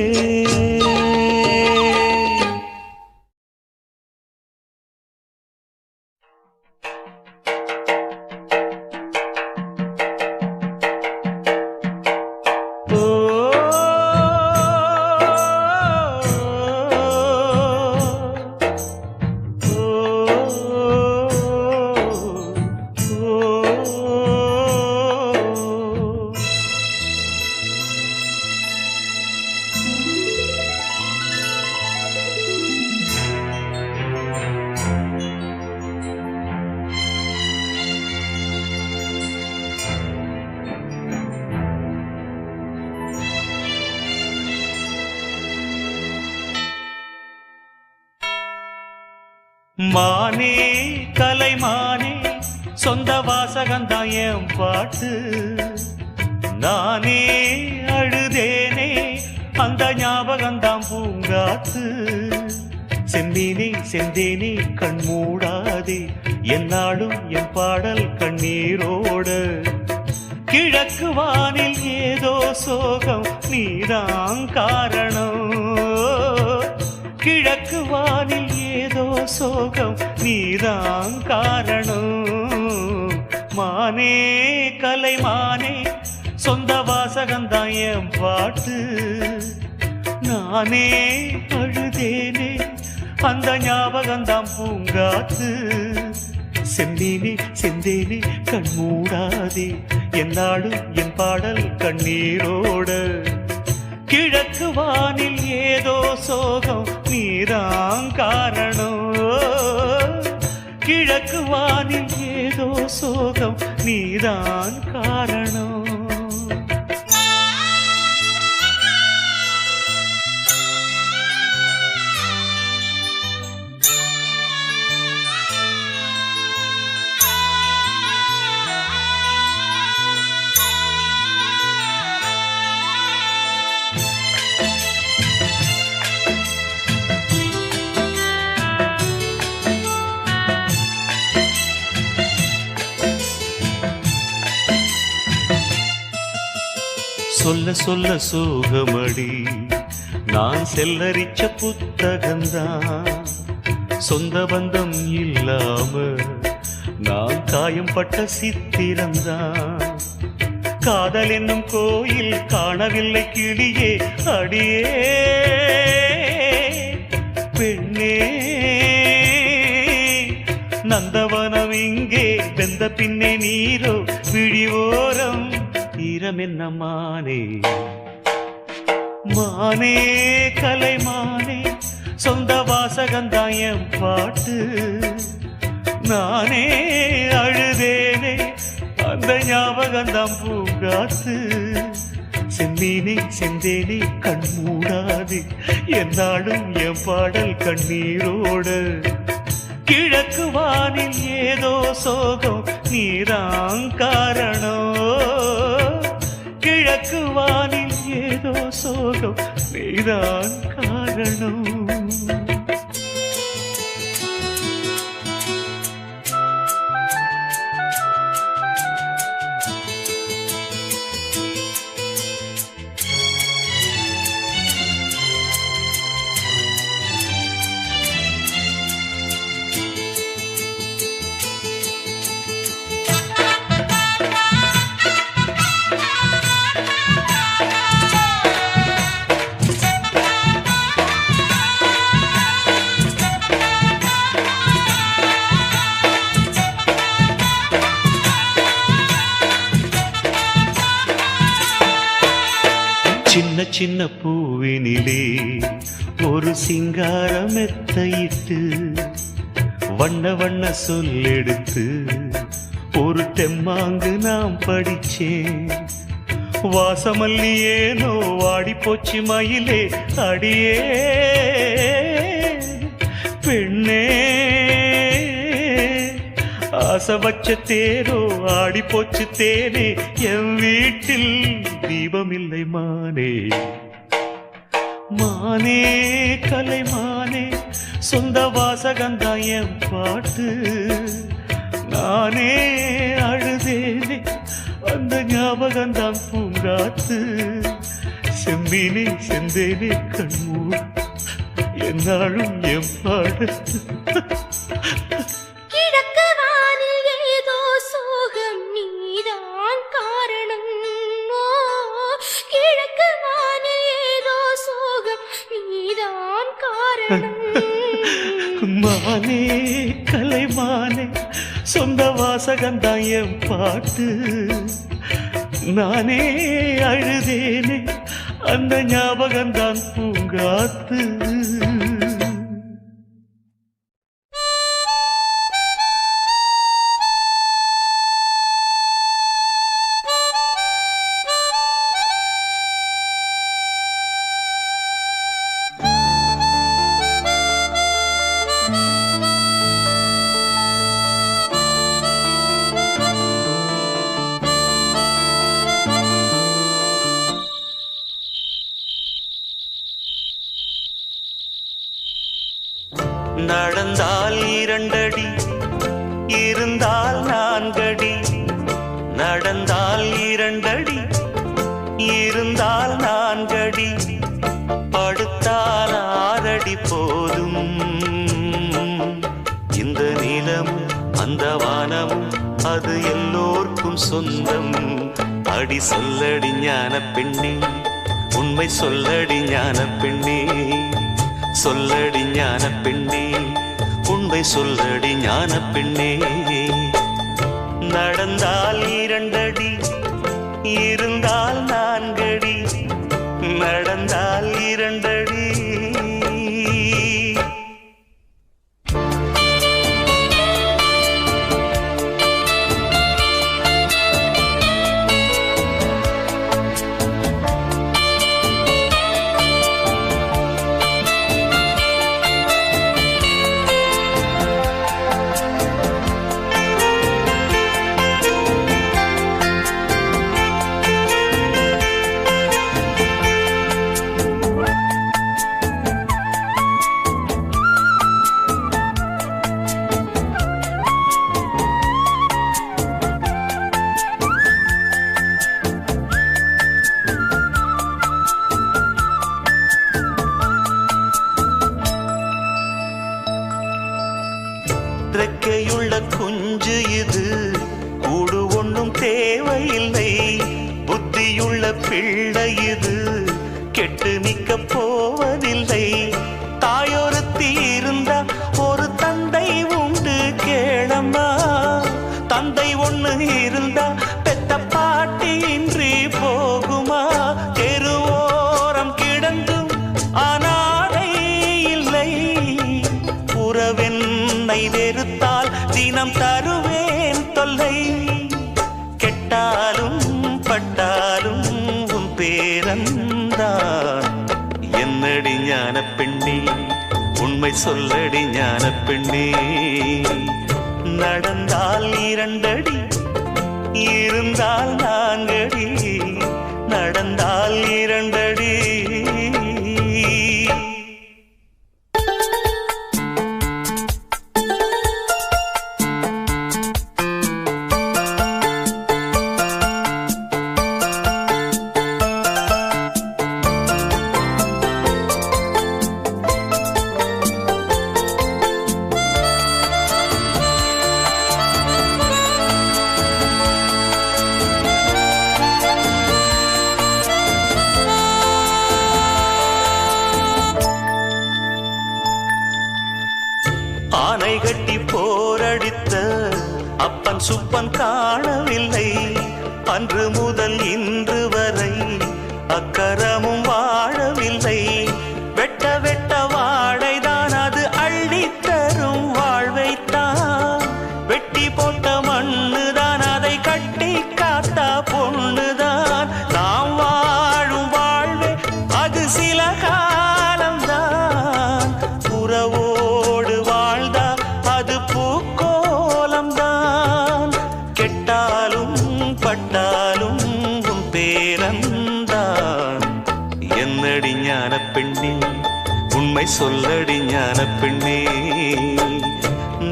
S1: ஓ மானே கலைமானே சொந்த வாசகந்தான் என் பாட்டு. நானே அழுதேனே அந்த ஞாபகந்தான் பூங்காத்து. செந்தேனே செந்தேனே கண் மூடாதே என்னாலும் என் பாடல் கண்ணீரோட. கிழக்கு வானில் ஏதோ சோகம் நீதான் காரணம். கிழக்கு வானில் ஏதோ சோகம் நீதான் காரணம். மானே கலைமானே சொந்த வாசகந்தான் என் பாட்டு. நானே அழுதேனே அந்த ஞாபகந்தான் பூங்காத்து. செந்தேனே செந்தேனே கண் மூடாதே என்னாலும் என் பாடல் கண்ணீரோட. கிழக்கு வானில் ஏதோ சோகம் நீதான் காரணம். கிழக்கு வானில் ஏதோ சோகம் நீதான் காரணம். சொல்ல சொல்ல சோகமடி நான் செல்லரிச்ச புத்தகந்தான். சொந்த பந்தம் இல்லாம நான் காயம் பட்ட சித்திரந்தான். காதல் என்னும் கோயில் காணவில்லை கிளியே அடியே பெண்ணே. நந்தவனம் இங்கே வெந்த பின்னே நீரோ விழிவோரம் ஈரம் என்ன மானே. மானே கலைமானே சொந்த வாசகந்தான் என் பாட்டு. நானே அழுதேனே அந்த ஞாபகந்தான் பூங்காத்து. செந்தேனே செந்தேனே கண் மூடாது என்னாலும் என் பாடல் கண்ணீரோட. கிழக்கு வானில் ஏதோ சோகம் நீதான் காரணம். கிழக்கு வானில் ஏதோ சோகம் நீதான் காரணம். சின்ன சின்ன பூவினிலே ஒரு சிங்கார மெத்தையிட்டு வண்ண வண்ண சொல்லெடுத்து ஒரு தெம்மாங்கு நாம் படிச்சேன். வாசமல்லி ஏனோ வாடி போச்சு மயிலே அடியே பெண்ணே, ஆசை வச்ச தேரோ ஆடி போச்சு தேனே, என் வீட்டில் தீபமில்லை மானே. மானே கலைமானே சொந்த வாசகந்தான் என் பாட்டு, நானே அழுதேனே அந்த ஞாபகந்தான் பூங்காத்து. செம்பினே செந்தேனே கண்மூடு என்னாலும் என் பாடு.
S2: கிழக்கு வானில் ஏதோ சோகம் நீதான் காரணம். கிழக்கு வானில் ஏதோ சோகம் நீதான் காரணம்.
S1: மானே கலைமானே சொந்த வாசகந்தான் என் பாட்டு, நானே அழுதேனே அந்த ஞாபகந்தான் பூங்காத்து. நடந்தால் 2 அடி இருந்தால் 4 அடி, நடந்தால் 2 அடி இருந்தால் 4 அடி, படுத்தால் 6 அடி போதும். இந்த நிலமும் அந்த வானமும் அது எல்லோர்க்கும் சொந்தம். அடி சொல்லடி ஞான பெண்ணே, உண்மை சொல்லடி ஞான பெண்ணே, சொல்லடி ஞான பெண்ணே, உண்மை சொல்லடி ஞான பெண்ணே. நடந்தால் 2 அடி இருந்தால் 4 அடி, நடந்தால் 2 அடி. ரெக்கையுள்ள குஞ்சு இது, கூடு ஒன்றும் தேவையில்லை. புத்தியுள்ள பிள்ளை இது, கெட்டு நிற்க போவதில்லை. தாயொருத்தி இருந்தா ஒரு தந்தை உண்டு கேளம்மா, தந்தை ஒண்ணு இருந்தா பெத்த பாட்டி இன்றி போகுமா. தெருவோரம் கிடந்தும் அனாதை இல்லை, உறவென்னை வெறுத்தால் தினம் தருவேன் தொல்லை. கெட்டாலும் பட்டாலும் உன் பேரந்தான். என்னடி ஞான பெண்ணே, உண்மை சொல்லடி ஞான பெண்ணே. நடந்தால் 2 அடி இருந்தால் 4 அடி, நடந்தால் 2 அடி. ஆனை கட்டி போரடித்த அப்பன் சுப்பன் காணவில்லை. அன்று முதல் இன்று வரை அக்கரமோ உண்மை சொல்லடி ஞான பெண்ணே.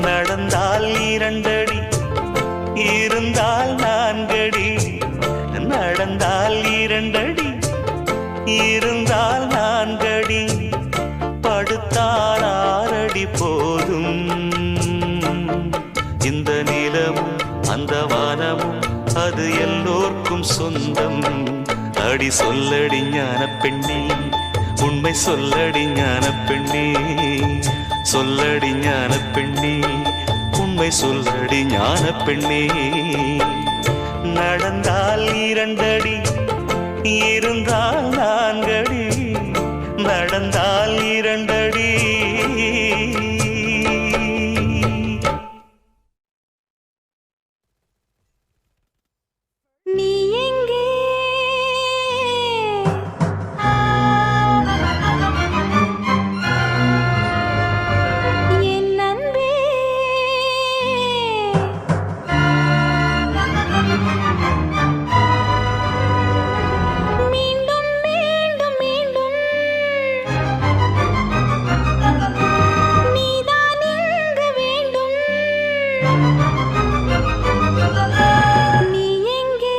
S1: நடந்தால் 2 அடி, இருந்தால் 4 அடி. நடந்தால் 2 அடி, இருந்தால் 4 அடி. படுத்தால் 6 அடி போதும். இந்த நிலமும் அந்த வானமும் அது எல்லோர்க்கும் சொந்தம். அடி சொல்லடி ஞான பெண்ணே, உண்மை சொல்லடி ஞான பெண்ணே. சொல்லடி ஞான பெண்ணே, உண்மை சொல்லடி ஞான பெண்ணே. நடந்தால் 2 அடி, இருந்தால் 4 அடி. நடந்தால் 2 அடி.
S2: நீ எங்கே என் அன்பே, மீண்டும் மீண்டும் மீண்டும் நீதான் இங்கு வேண்டும். நீ எங்கே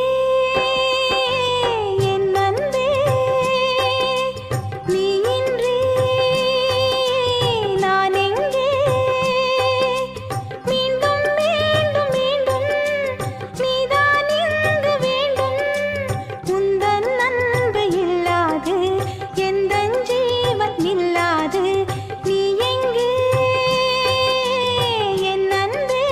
S2: என் அன்பே, நீ இன்றி நான் எங்கே. மீண்டும் மீண்டும் மீண்டும் நீதான் இங்கு வேண்டும். உந்தன் அன்பு இல்லாது எந்தன் ஜீவன் நில்லாது. நீ எங்கே என் அன்பே,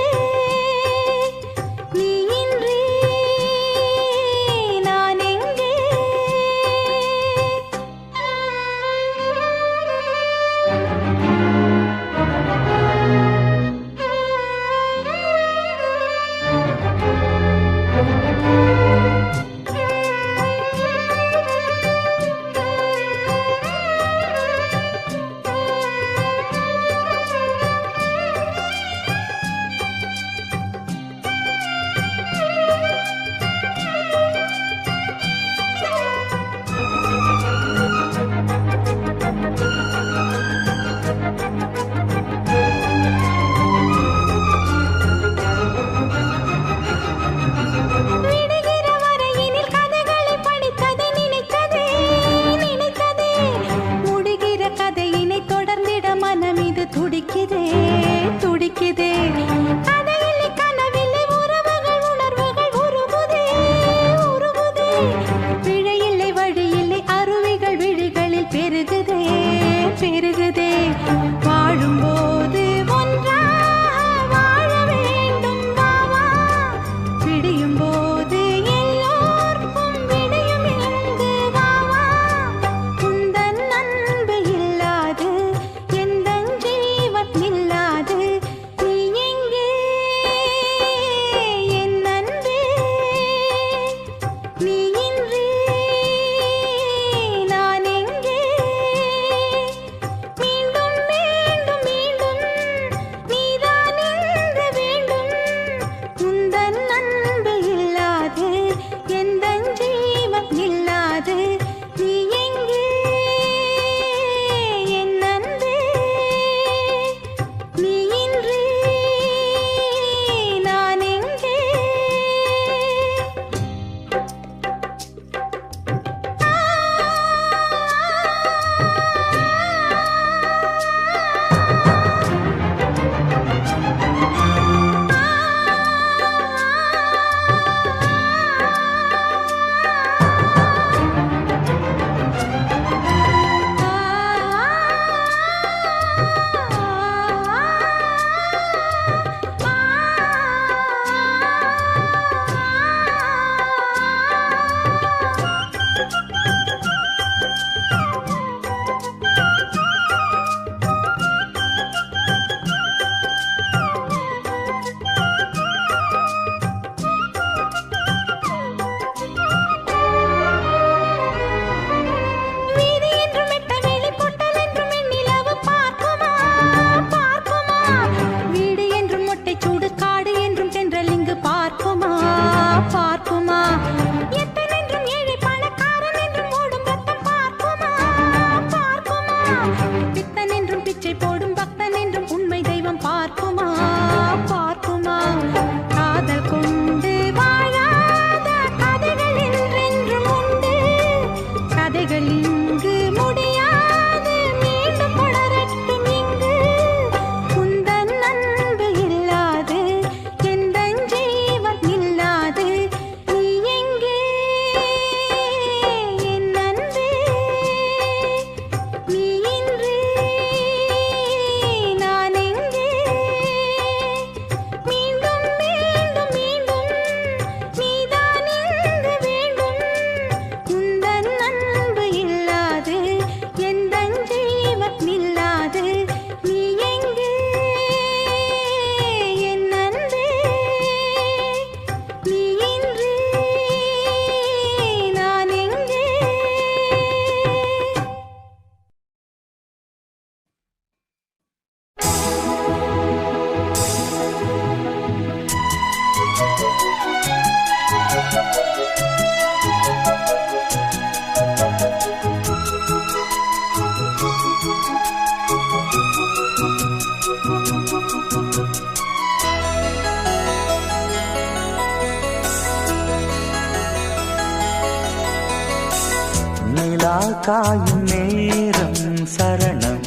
S1: காயும் நேரம் சரணம்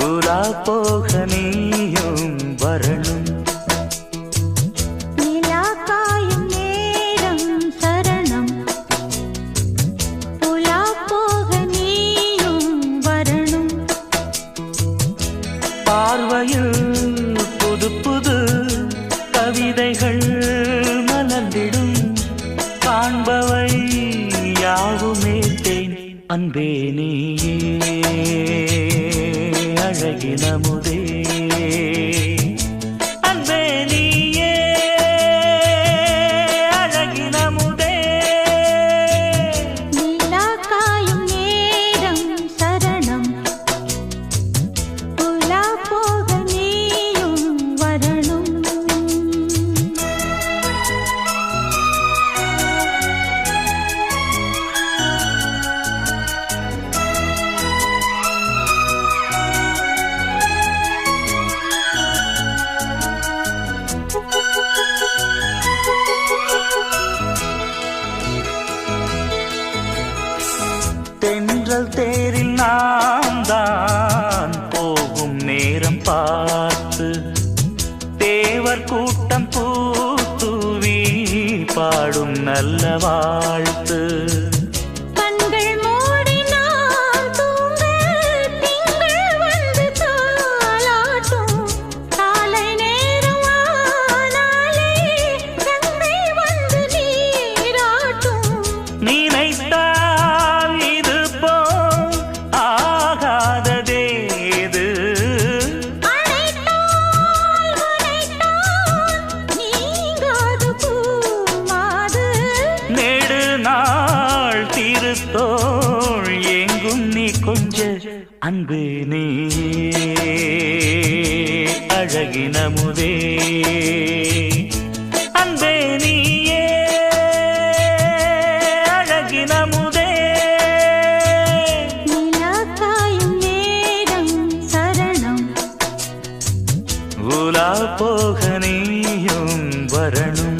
S1: உலா போக நீயும் வரணும்
S2: நிலா காயும் நேரம் சரணம் உலா போக நீயும் வரணும்
S1: பார்வையில் புது புது கவிதைகள் மலர்ந்திடும் காண்பவை யாவுமே தேன் அன்பே நீயே அழகினமுதே அன்பே நீயே அழகினமுதே
S2: நிலா காயும் நேரம் சரணம் உலா போக நீயும் வரணும்
S1: தென்றல் தேரில் நாம் தான் போகும் நேரம் பார்த்து தேவர் கூட்டம் பூத்துவி பாடும் நல்ல வாழ்த்து
S2: கண்கள் மூடி நாம் தூங்க திங்கள் வந்து தாலாட்டும் காலை நேரம் ஆனாலே கங்கை வந்து நீராட்டும்
S1: நினைத்தால் இது போல் ஆகாததேது
S2: அழைத்தால் உரைத்தால் நீங்காது பூமாது
S1: நெடு நாள் திருத்தோள் எங்கும் நீ கொஞ்ச அன்பு நீ அழகினமுதே அன்பே நீயே அழகினமுதே
S2: நிலா காயும் நேரம் சரணம்
S1: உலா போக நீயும் வரணும்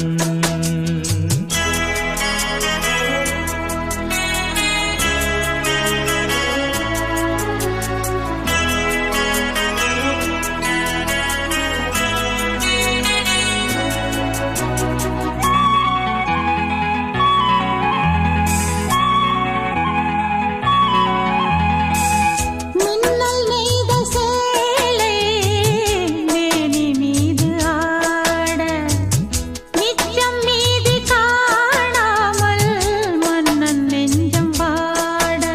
S2: மின்னல் நெய்த சேலை மேனி மீது ஆட நிச்சம் மீதி காணாமல் மன்னன் நெஞ்சம் வாட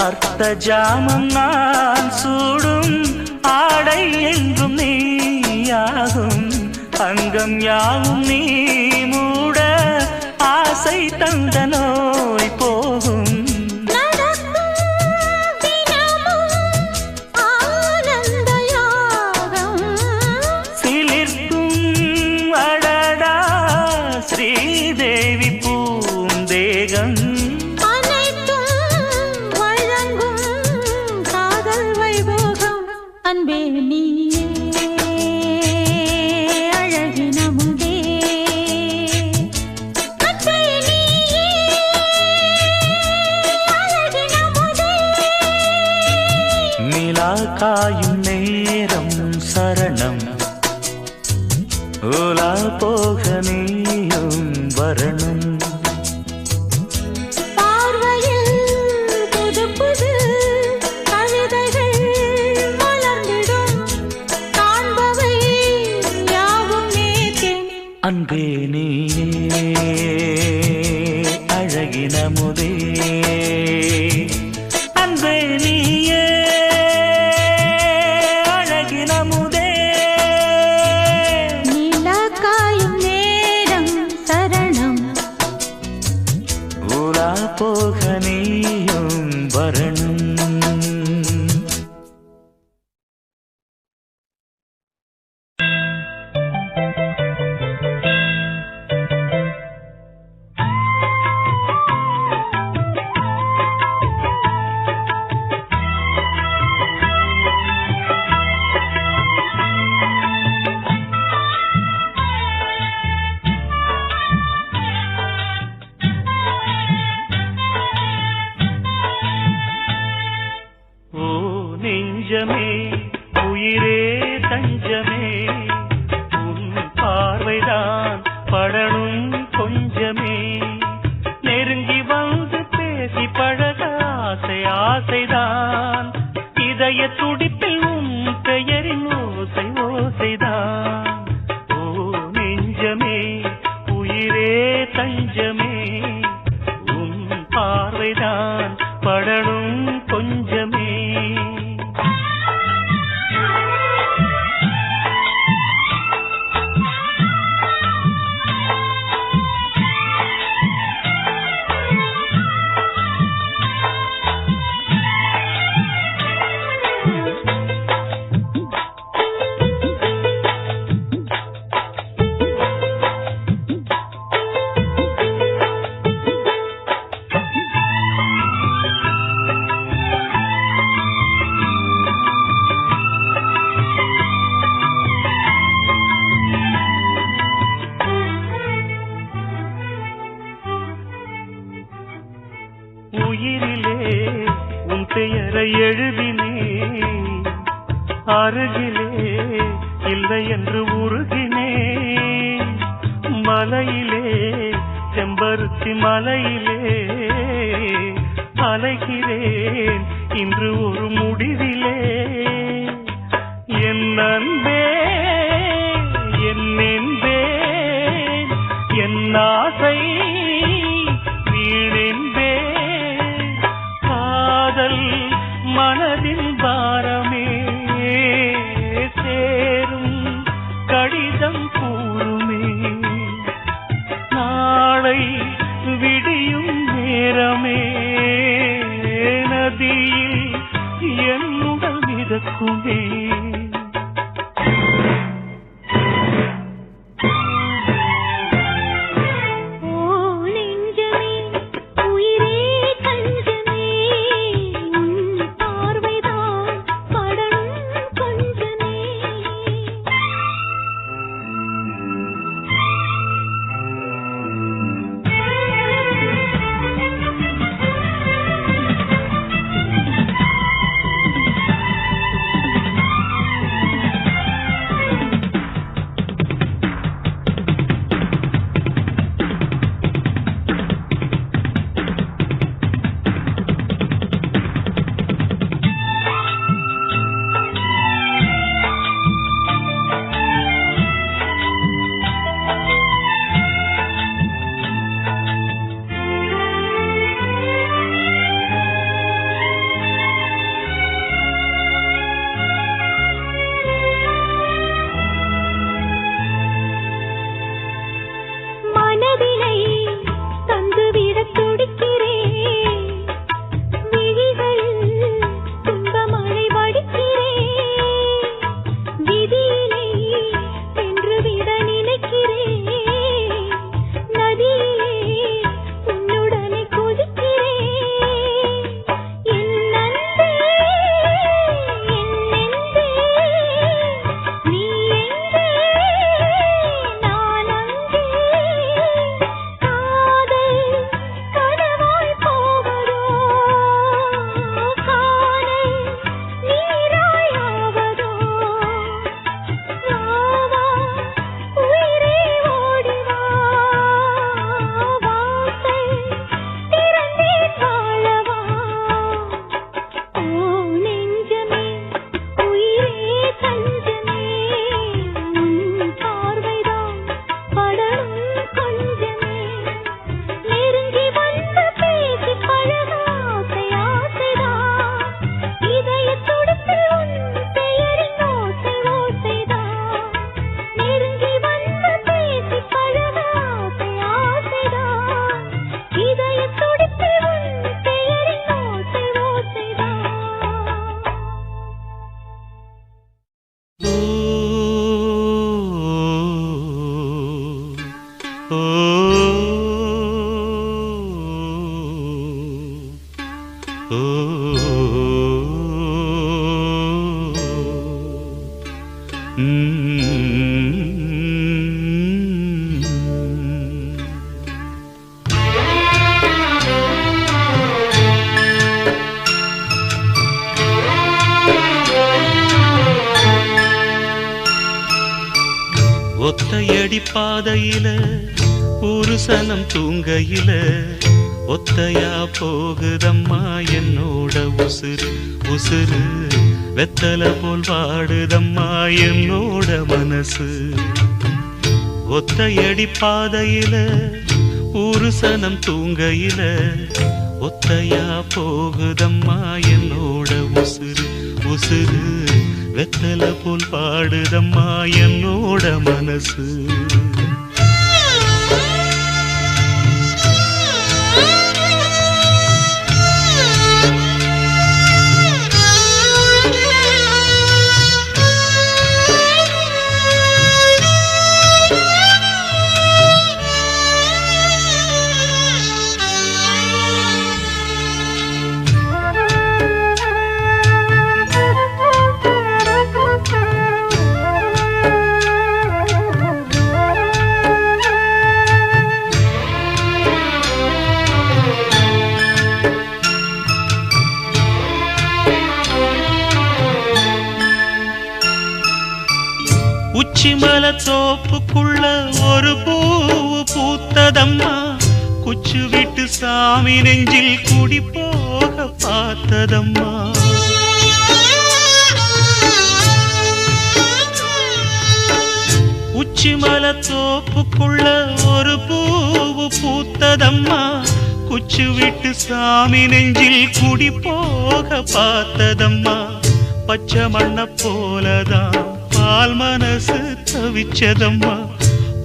S1: அர்த்த ஜாமம் நான் சூடும் ஆடை என்றும் நீயாகும் அங்கம் யாவும் நீ மூட ஆசை தந்த நோய் போகும்
S2: நடக்கும் தினமும் ஆனந்த யாகம்
S1: சிலிர்க்கும் அடடா ஸ்ரீதேவி பூந்தேகம்
S2: அனைத்தும் வழங்கும் காதல் வைபோகம் அன்பே நீயே அழகினமுதே அன்பே நீயே அழகினமுதே
S1: நிலா காயும் நேரம் சரணம் உலா போக நீயும் வரணும்
S2: பார்வையில் புது புது கவிதைகள் மலர்ந்திடும் காண்பவை யாவும் நேற்றே
S1: அன்பே நீயே அழகினமுதே அன்பே நீயே அழகினமுதே
S2: நிலா காயும் நேரம் சரணம்
S1: உலா போக நீயும் வரணும் தஞ்சமே உன் பார்வைதான் படணும் கொஞ்சமே நெருங்கி வந்து பேசி பழக ஆசை ஆசைதான் இதய துடிப்பில் உன் பெயரின் ஓசை ஓசைதான் ஓ நெஞ்சமே உயிரே தஞ்சமே உன் பார்வைதான் படணும் கொஞ்சமே உயிரிலே உன் பெயரை எழுதினே அருகிலே இல்லை என்று உருகினே மலையிலே செம்பருத்தி மலையிலே அலைகிறேன் இன்று ஒரு முடிவிலே என் அன்பே என் என்பேன் என் ஆசை வீணென்பே காதல் மனதின் பாரமே சேரும் கடிதம் கூறுமே நாளை விடியும் நேரமே நதியில் என்னுடன் மிதக்குமே
S4: ஒத்தையடி பாதையில ஒரு சனம் தூங்கையில ஒத்தையா போகுதம்மா என்னோட உசுறு உசுறு வெத்தல போல் வாடுதம்மா என்னோட மனசு ஒத்தையடி பாதையில ஒரு சனம் தூங்கையில ஒத்தையா போகுதம்மா என்னோட உசுறு உசுறு வெத்தல போல் பாடுதம்மா என்னோட மனசு உச்சிமல தோப்புக்குள்ள ஒரு பூவு பூத்ததம்மா குச்சு விட்டு சாமி நெஞ்சில் குடி போக பார்த்ததம்மா உச்சிமல தோப்புக்குள்ள ஒரு பூவு பூத்ததம்மா குச்சு விட்டு சாமி நெஞ்சில் குடி போக பார்த்ததம்மா பச்சை மண்ண போலதான் பால் மனசு தவிச்சதம்மா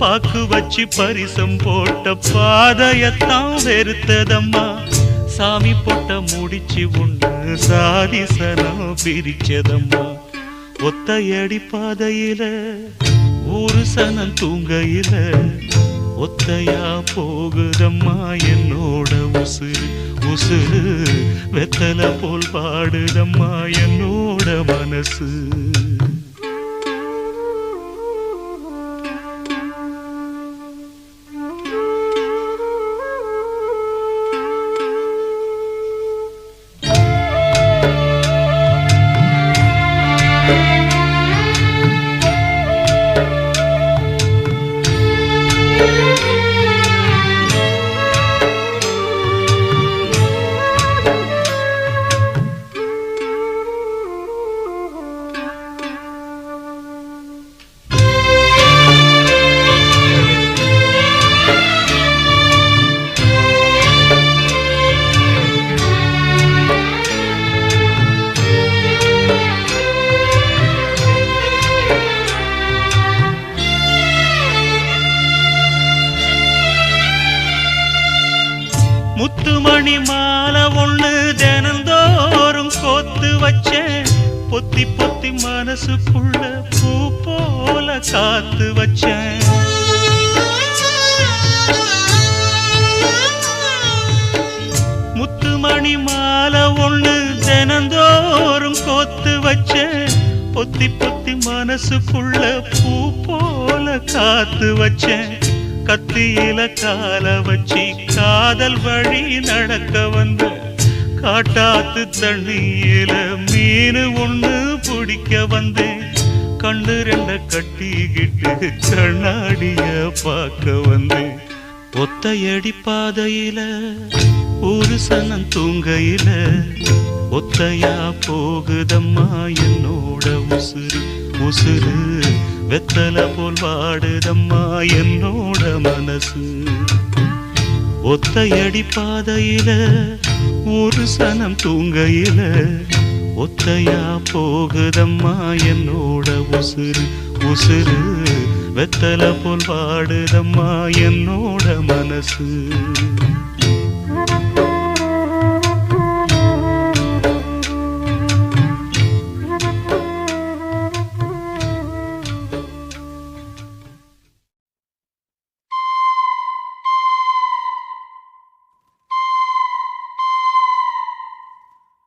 S4: பாக்கு வச்சு பரிசம் போட்ட பாதையத்தான் வெறுத்ததம்மா சாமி போட்ட முடிச்சு உண்டு சாதிசனம் பிரிச்சதம்மா ஒத்தையடி பாதையில ஒரு சனம் தூங்கையில ஒத்தையா போகுதம்மா என்னோட உசுறு உசுறு வெத்தல போல் பாடுதம்மா என்னோட மனசு முத்துமணி மாலை ஒண்ணு தினந்தோறும் கோத்து வச்சேன் பொத்தி பொத்தி மனசுக்குள்ள பூ போல காத்து வச்சேன் முத்துமணி மாலை ஒண்ணு தினந்தோறும் கோத்து வச்சேன் பொத்தி பொத்தி மனசுக்குள்ள பூ போல காத்து வச்சேன் கத்தியில கால வச்சி காதல் வழி நடக்க வந்த காட்டாத்து தண்ணியில மீனு ஒண்ணு பிடிக்க வந்தேன் கண்ணு ரெண்ட கட்டிக்கிட்டு கண்ணாடிய பார்க்க வந்தேன் ஒத்தையடி பாதையில ஒரு சனம் தூங்கையில ஒத்தையா போகுதம்மா என்னோட உசுறு உசுறு வெத்தல போல் வாடுதம்மா என்னோட மனசு ஒத்தையடி பாதையில ஒரு சனம் தூங்கையில ஒத்தையா போகுதம்மா என்னோட உசுறு உசுறு வெத்தல போல் வாடுதம்மா என்னோட மனசு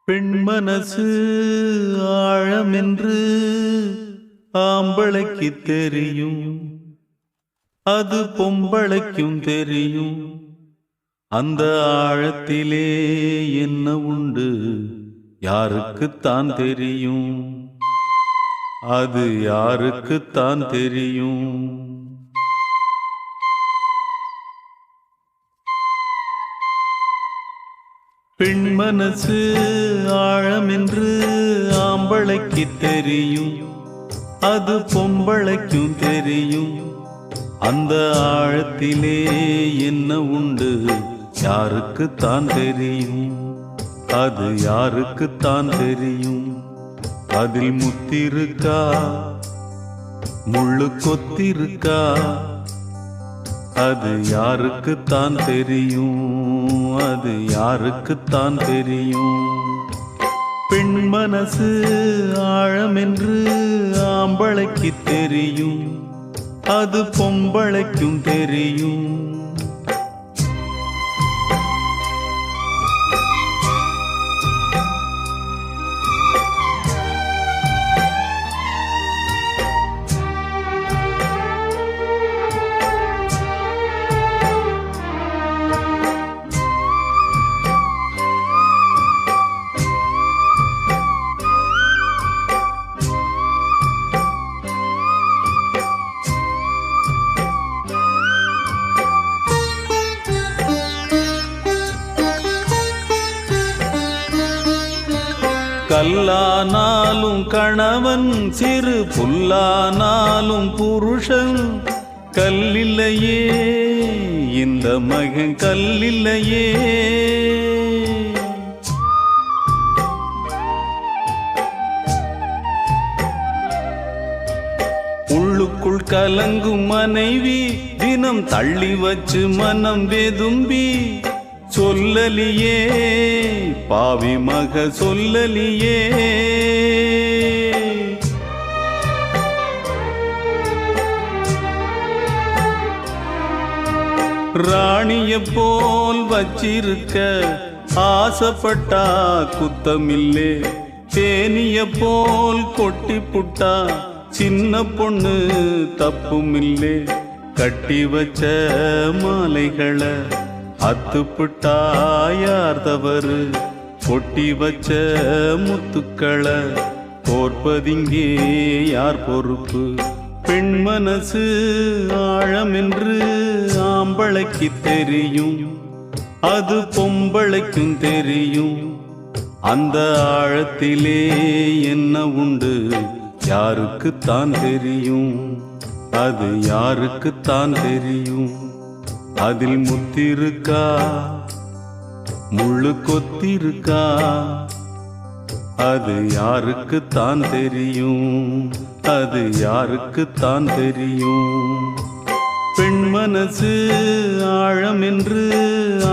S4: பெண் மனசு ஆழமென்று ஆம்பளைக்கு தெரியும், அது பொம்பளைக்கும் தெரியும். அந்த ஆழத்திலே என்ன உண்டு யாருக்குத்தான் தெரியும், அது யாருக்குத்தான் தெரியும். மனசு ஆழமென்று ஆம்பளைக்கு தெரியும், அது பொம்பளைக்கும் தெரியும். அந்த ஆழத்திலே என்ன உண்டு யாருக்குத்தான் தெரியும், அது யாருக்குத்தான் தெரியும். அதில் முத்திருக்கா முள்ளு கொத்திருக்கா, அது யாருக்குத்தான் தெரியும், அது யாருக்குத்தான் தெரியும். பெண் மனசு ஆழமென்று ஆம்பளைக்கு தெரியும், அது பொம்பளைக்கும் தெரியும். கல்லானாலும் கணவன், சிறு புல்லானாலும் புருஷன். கல்லில்லையே இந்த மகன் கல்லில்லையே. உள்ளுக்குள் கலங்கும் மனைவி தினம் தள்ளி வச்சு மனம் வெதும்பி சொல்லலியே பாவி மக சொல்லலியே. ராணிய போல் வச்சிருக்க ஆசைப்பட்டா குத்தமில்லே, தேனிய போல் கொட்டி புட்டா சின்ன பொண்ணு தப்புமில்லே. கட்டி வச்ச மாலைகளை அத்துப்புட்டா யார் தவறு, கொட்டி வச்ச முத்துக்களை கோர்ப்பதிங்கே யார் பொறுப்பு. பெண் மனசு ஆழமென்று ஆம்பளைக்கு தெரியும், அது பொம்பளைக்கும் தெரியும். அந்த ஆழத்திலே என்ன உண்டு யாருக்குத்தான் தெரியும், அது யாருக்குத்தான் தெரியும். அதில் முத்திருக்கா முள்ளு கொத்திருக்கா, அது யாருக்குத்தான் தெரியும், அது யாருக்குத்தான் தெரியும். பெண் மனசு ஆழமென்று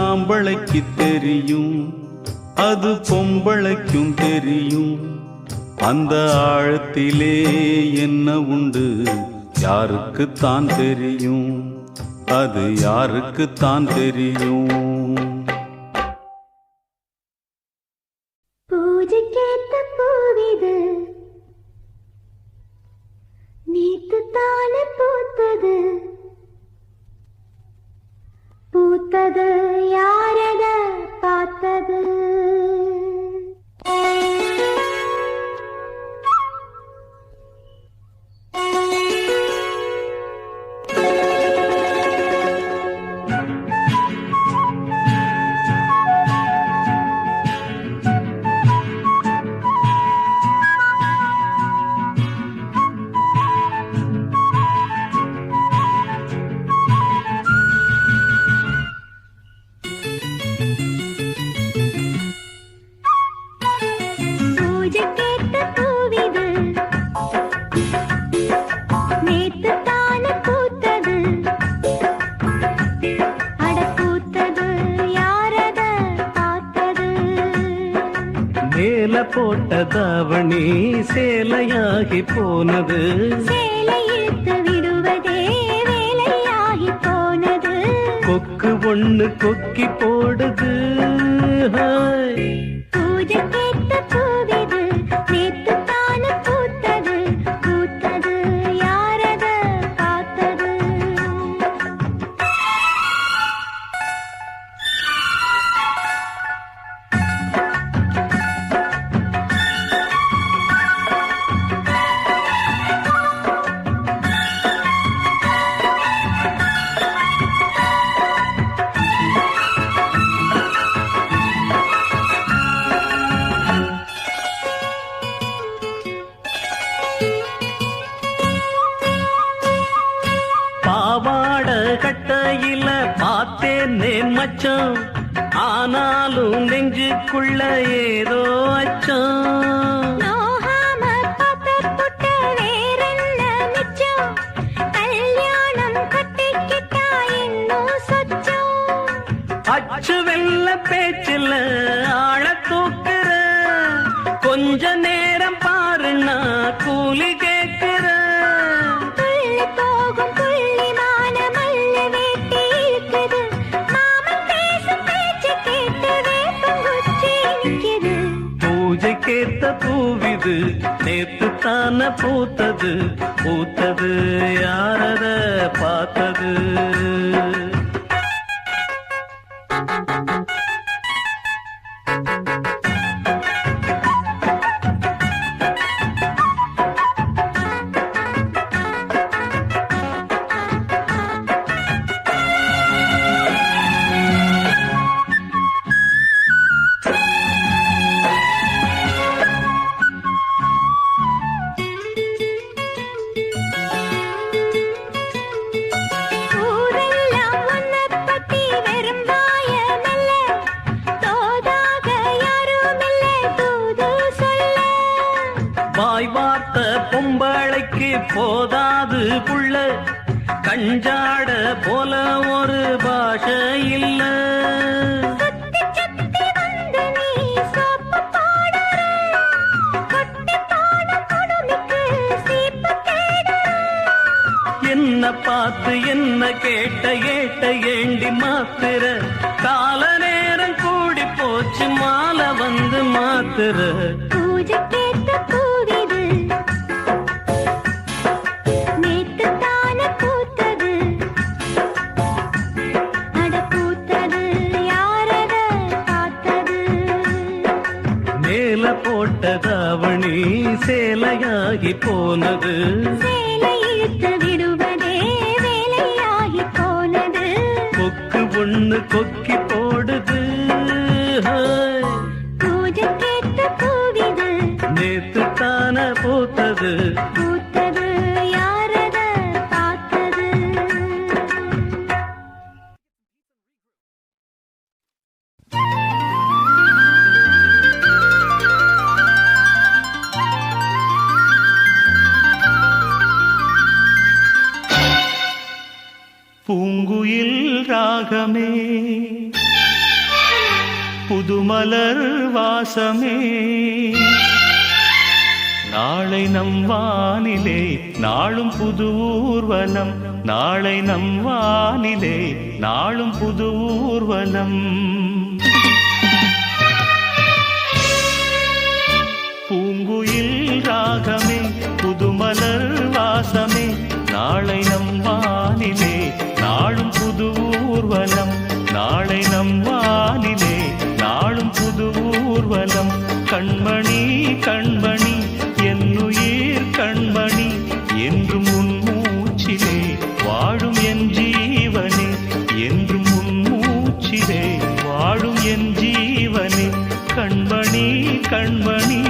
S4: ஆம்பளைக்கு தெரியும், அது பொம்பளைக்கும் தெரியும். அந்த ஆழத்திலே என்ன உண்டு யாருக்குத்தான் தெரியும், அது யாருக்குத்தான் தெரியும்.
S2: பூஜைக்கேத்த பூவிது நேத்து தானே பூத்தது, பூத்தது யாரத பார்த்தது.
S1: போட்ட தாவணி சேலையாகி போனது,
S2: சேலையிழுத்து விடுவதே வேலையாகி போனது.
S1: கொக்கு ஒண்ணு கொக்கி போடுது.
S2: பூஜை கேட்ட பூவிது நேத்து தானே பூத்தது, பூத்தது யாரத பார்த்தது.
S1: கட்டையில பார்த்தேனே மச்சம், ஆனாலும் நெஞ்சுக்குள்ள ஏதோ அச்சம்.
S2: நோகாம பார்த்த வேறென்ன மிச்சம், கல்யாணம் கட்டிக்கிட்டா இன்னும் சொச்சம்.
S1: அச்சு வெல்ல பேச்சில் ஆழ தூக்குற, கொஞ்ச நேரம் பாருன்னா கூலி கேட்கிற.
S2: துள்ளி போகும் புள்ளிமான மல்ல வேட்டி இருக்குது, மாமன் பேசும் பேச்சு கேட்டு வேப்பங்குச்சி நிக்குது.
S1: பூஜைக்கேத்த பூவிது நேத்து தான பூத்தது, பூத்தது யாரத பார்த்தது.
S2: ஊரெல்லாம் உன்னைப் பத்தி வெறும் வாயமல்ல, தோதாக யாருமில்ல தூது சொல்ல.
S1: வாய் வார்த்த பொம்பளைக்கு போதாது புள்ள, கஞ்சாட போல ஒரு பாஷை இல்ல.
S2: சுத்தி சுத்தி வந்து நீ சோப்பு போடுற, கொட்டி போன குடுமிக்கு சீப்பு தேடுற.
S1: என்ன பார்த்து என்ன கேட்ட ஏட்ட ஏண்டி மாத்திர, கால நேரம் கூடி போச்சு மாலை வந்து மாத்திர.
S2: பூஜைக்கேத்த பூவிது நேத்து தானே பூத்தது, அட பூத்தது யாரத பார்த்தது.
S1: மேல போட்ட தாவணி சேலையாகி போனது,
S2: சேலை இழுத்து விடுவதே வேலையாகி போனது.
S1: கொக்கு ஒண்ணு கொக்கி போடுது. ஹாய்,
S2: பூஜைக்கேத்த பூவிது
S1: நேத்து தான பூத்தது,
S2: பூத்தது யாரத பார்த்தது.
S4: பூங்குயில் ராகமே, புதுமலர் வாசமே, நாளை நம் வானிலே நாளும் புது ஊர்வலம், நாளை நம் வானிலே நாளும் புது ஊர்வலம். பூங்குயில் ராகமே, புதுமலர் வாசமே, நாளை நம் வானிலே நாளும் புது ஊர்வலம், நாளை நம் வானிலே நாளும் புது ஊர்வலம். கண்மணி கண்மணி என்னுயிர் கண்மணி, என்றும் உன் மூச்சிலே வாழும் என் ஜீவனே, என்றும் உன் மூச்சிலே வாழும் என் ஜீவனே. கண்மணி கண்மணி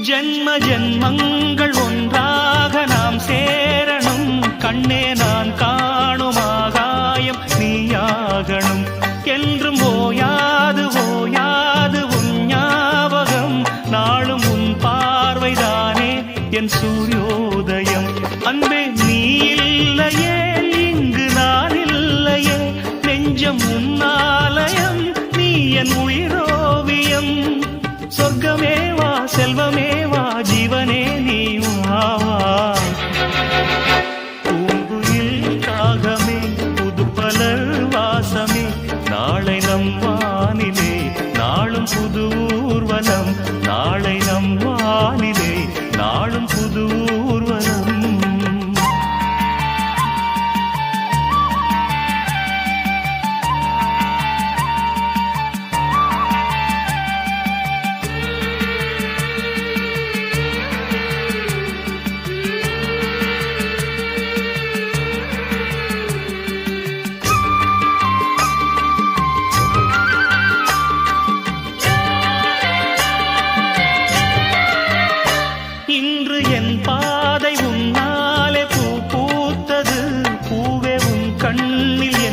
S4: ஜன்ம ஜன்மங்கள் ஒன்றாக நாம் சேரணும், கண்ணே நான் காணும் ஆகாயம் நீயாகணும். என்றும் ஓயாது ஓயாது உன் ஞாபகம், நாளும் உன் பார்வைதானே என் சூரியோதயம். அன்பே நீ இல்லையே இங்கு நான் இல்லையே, நெஞ்சம் உன் ஆலயம், நீ என் உயிரோவியம். சொர்க்கமே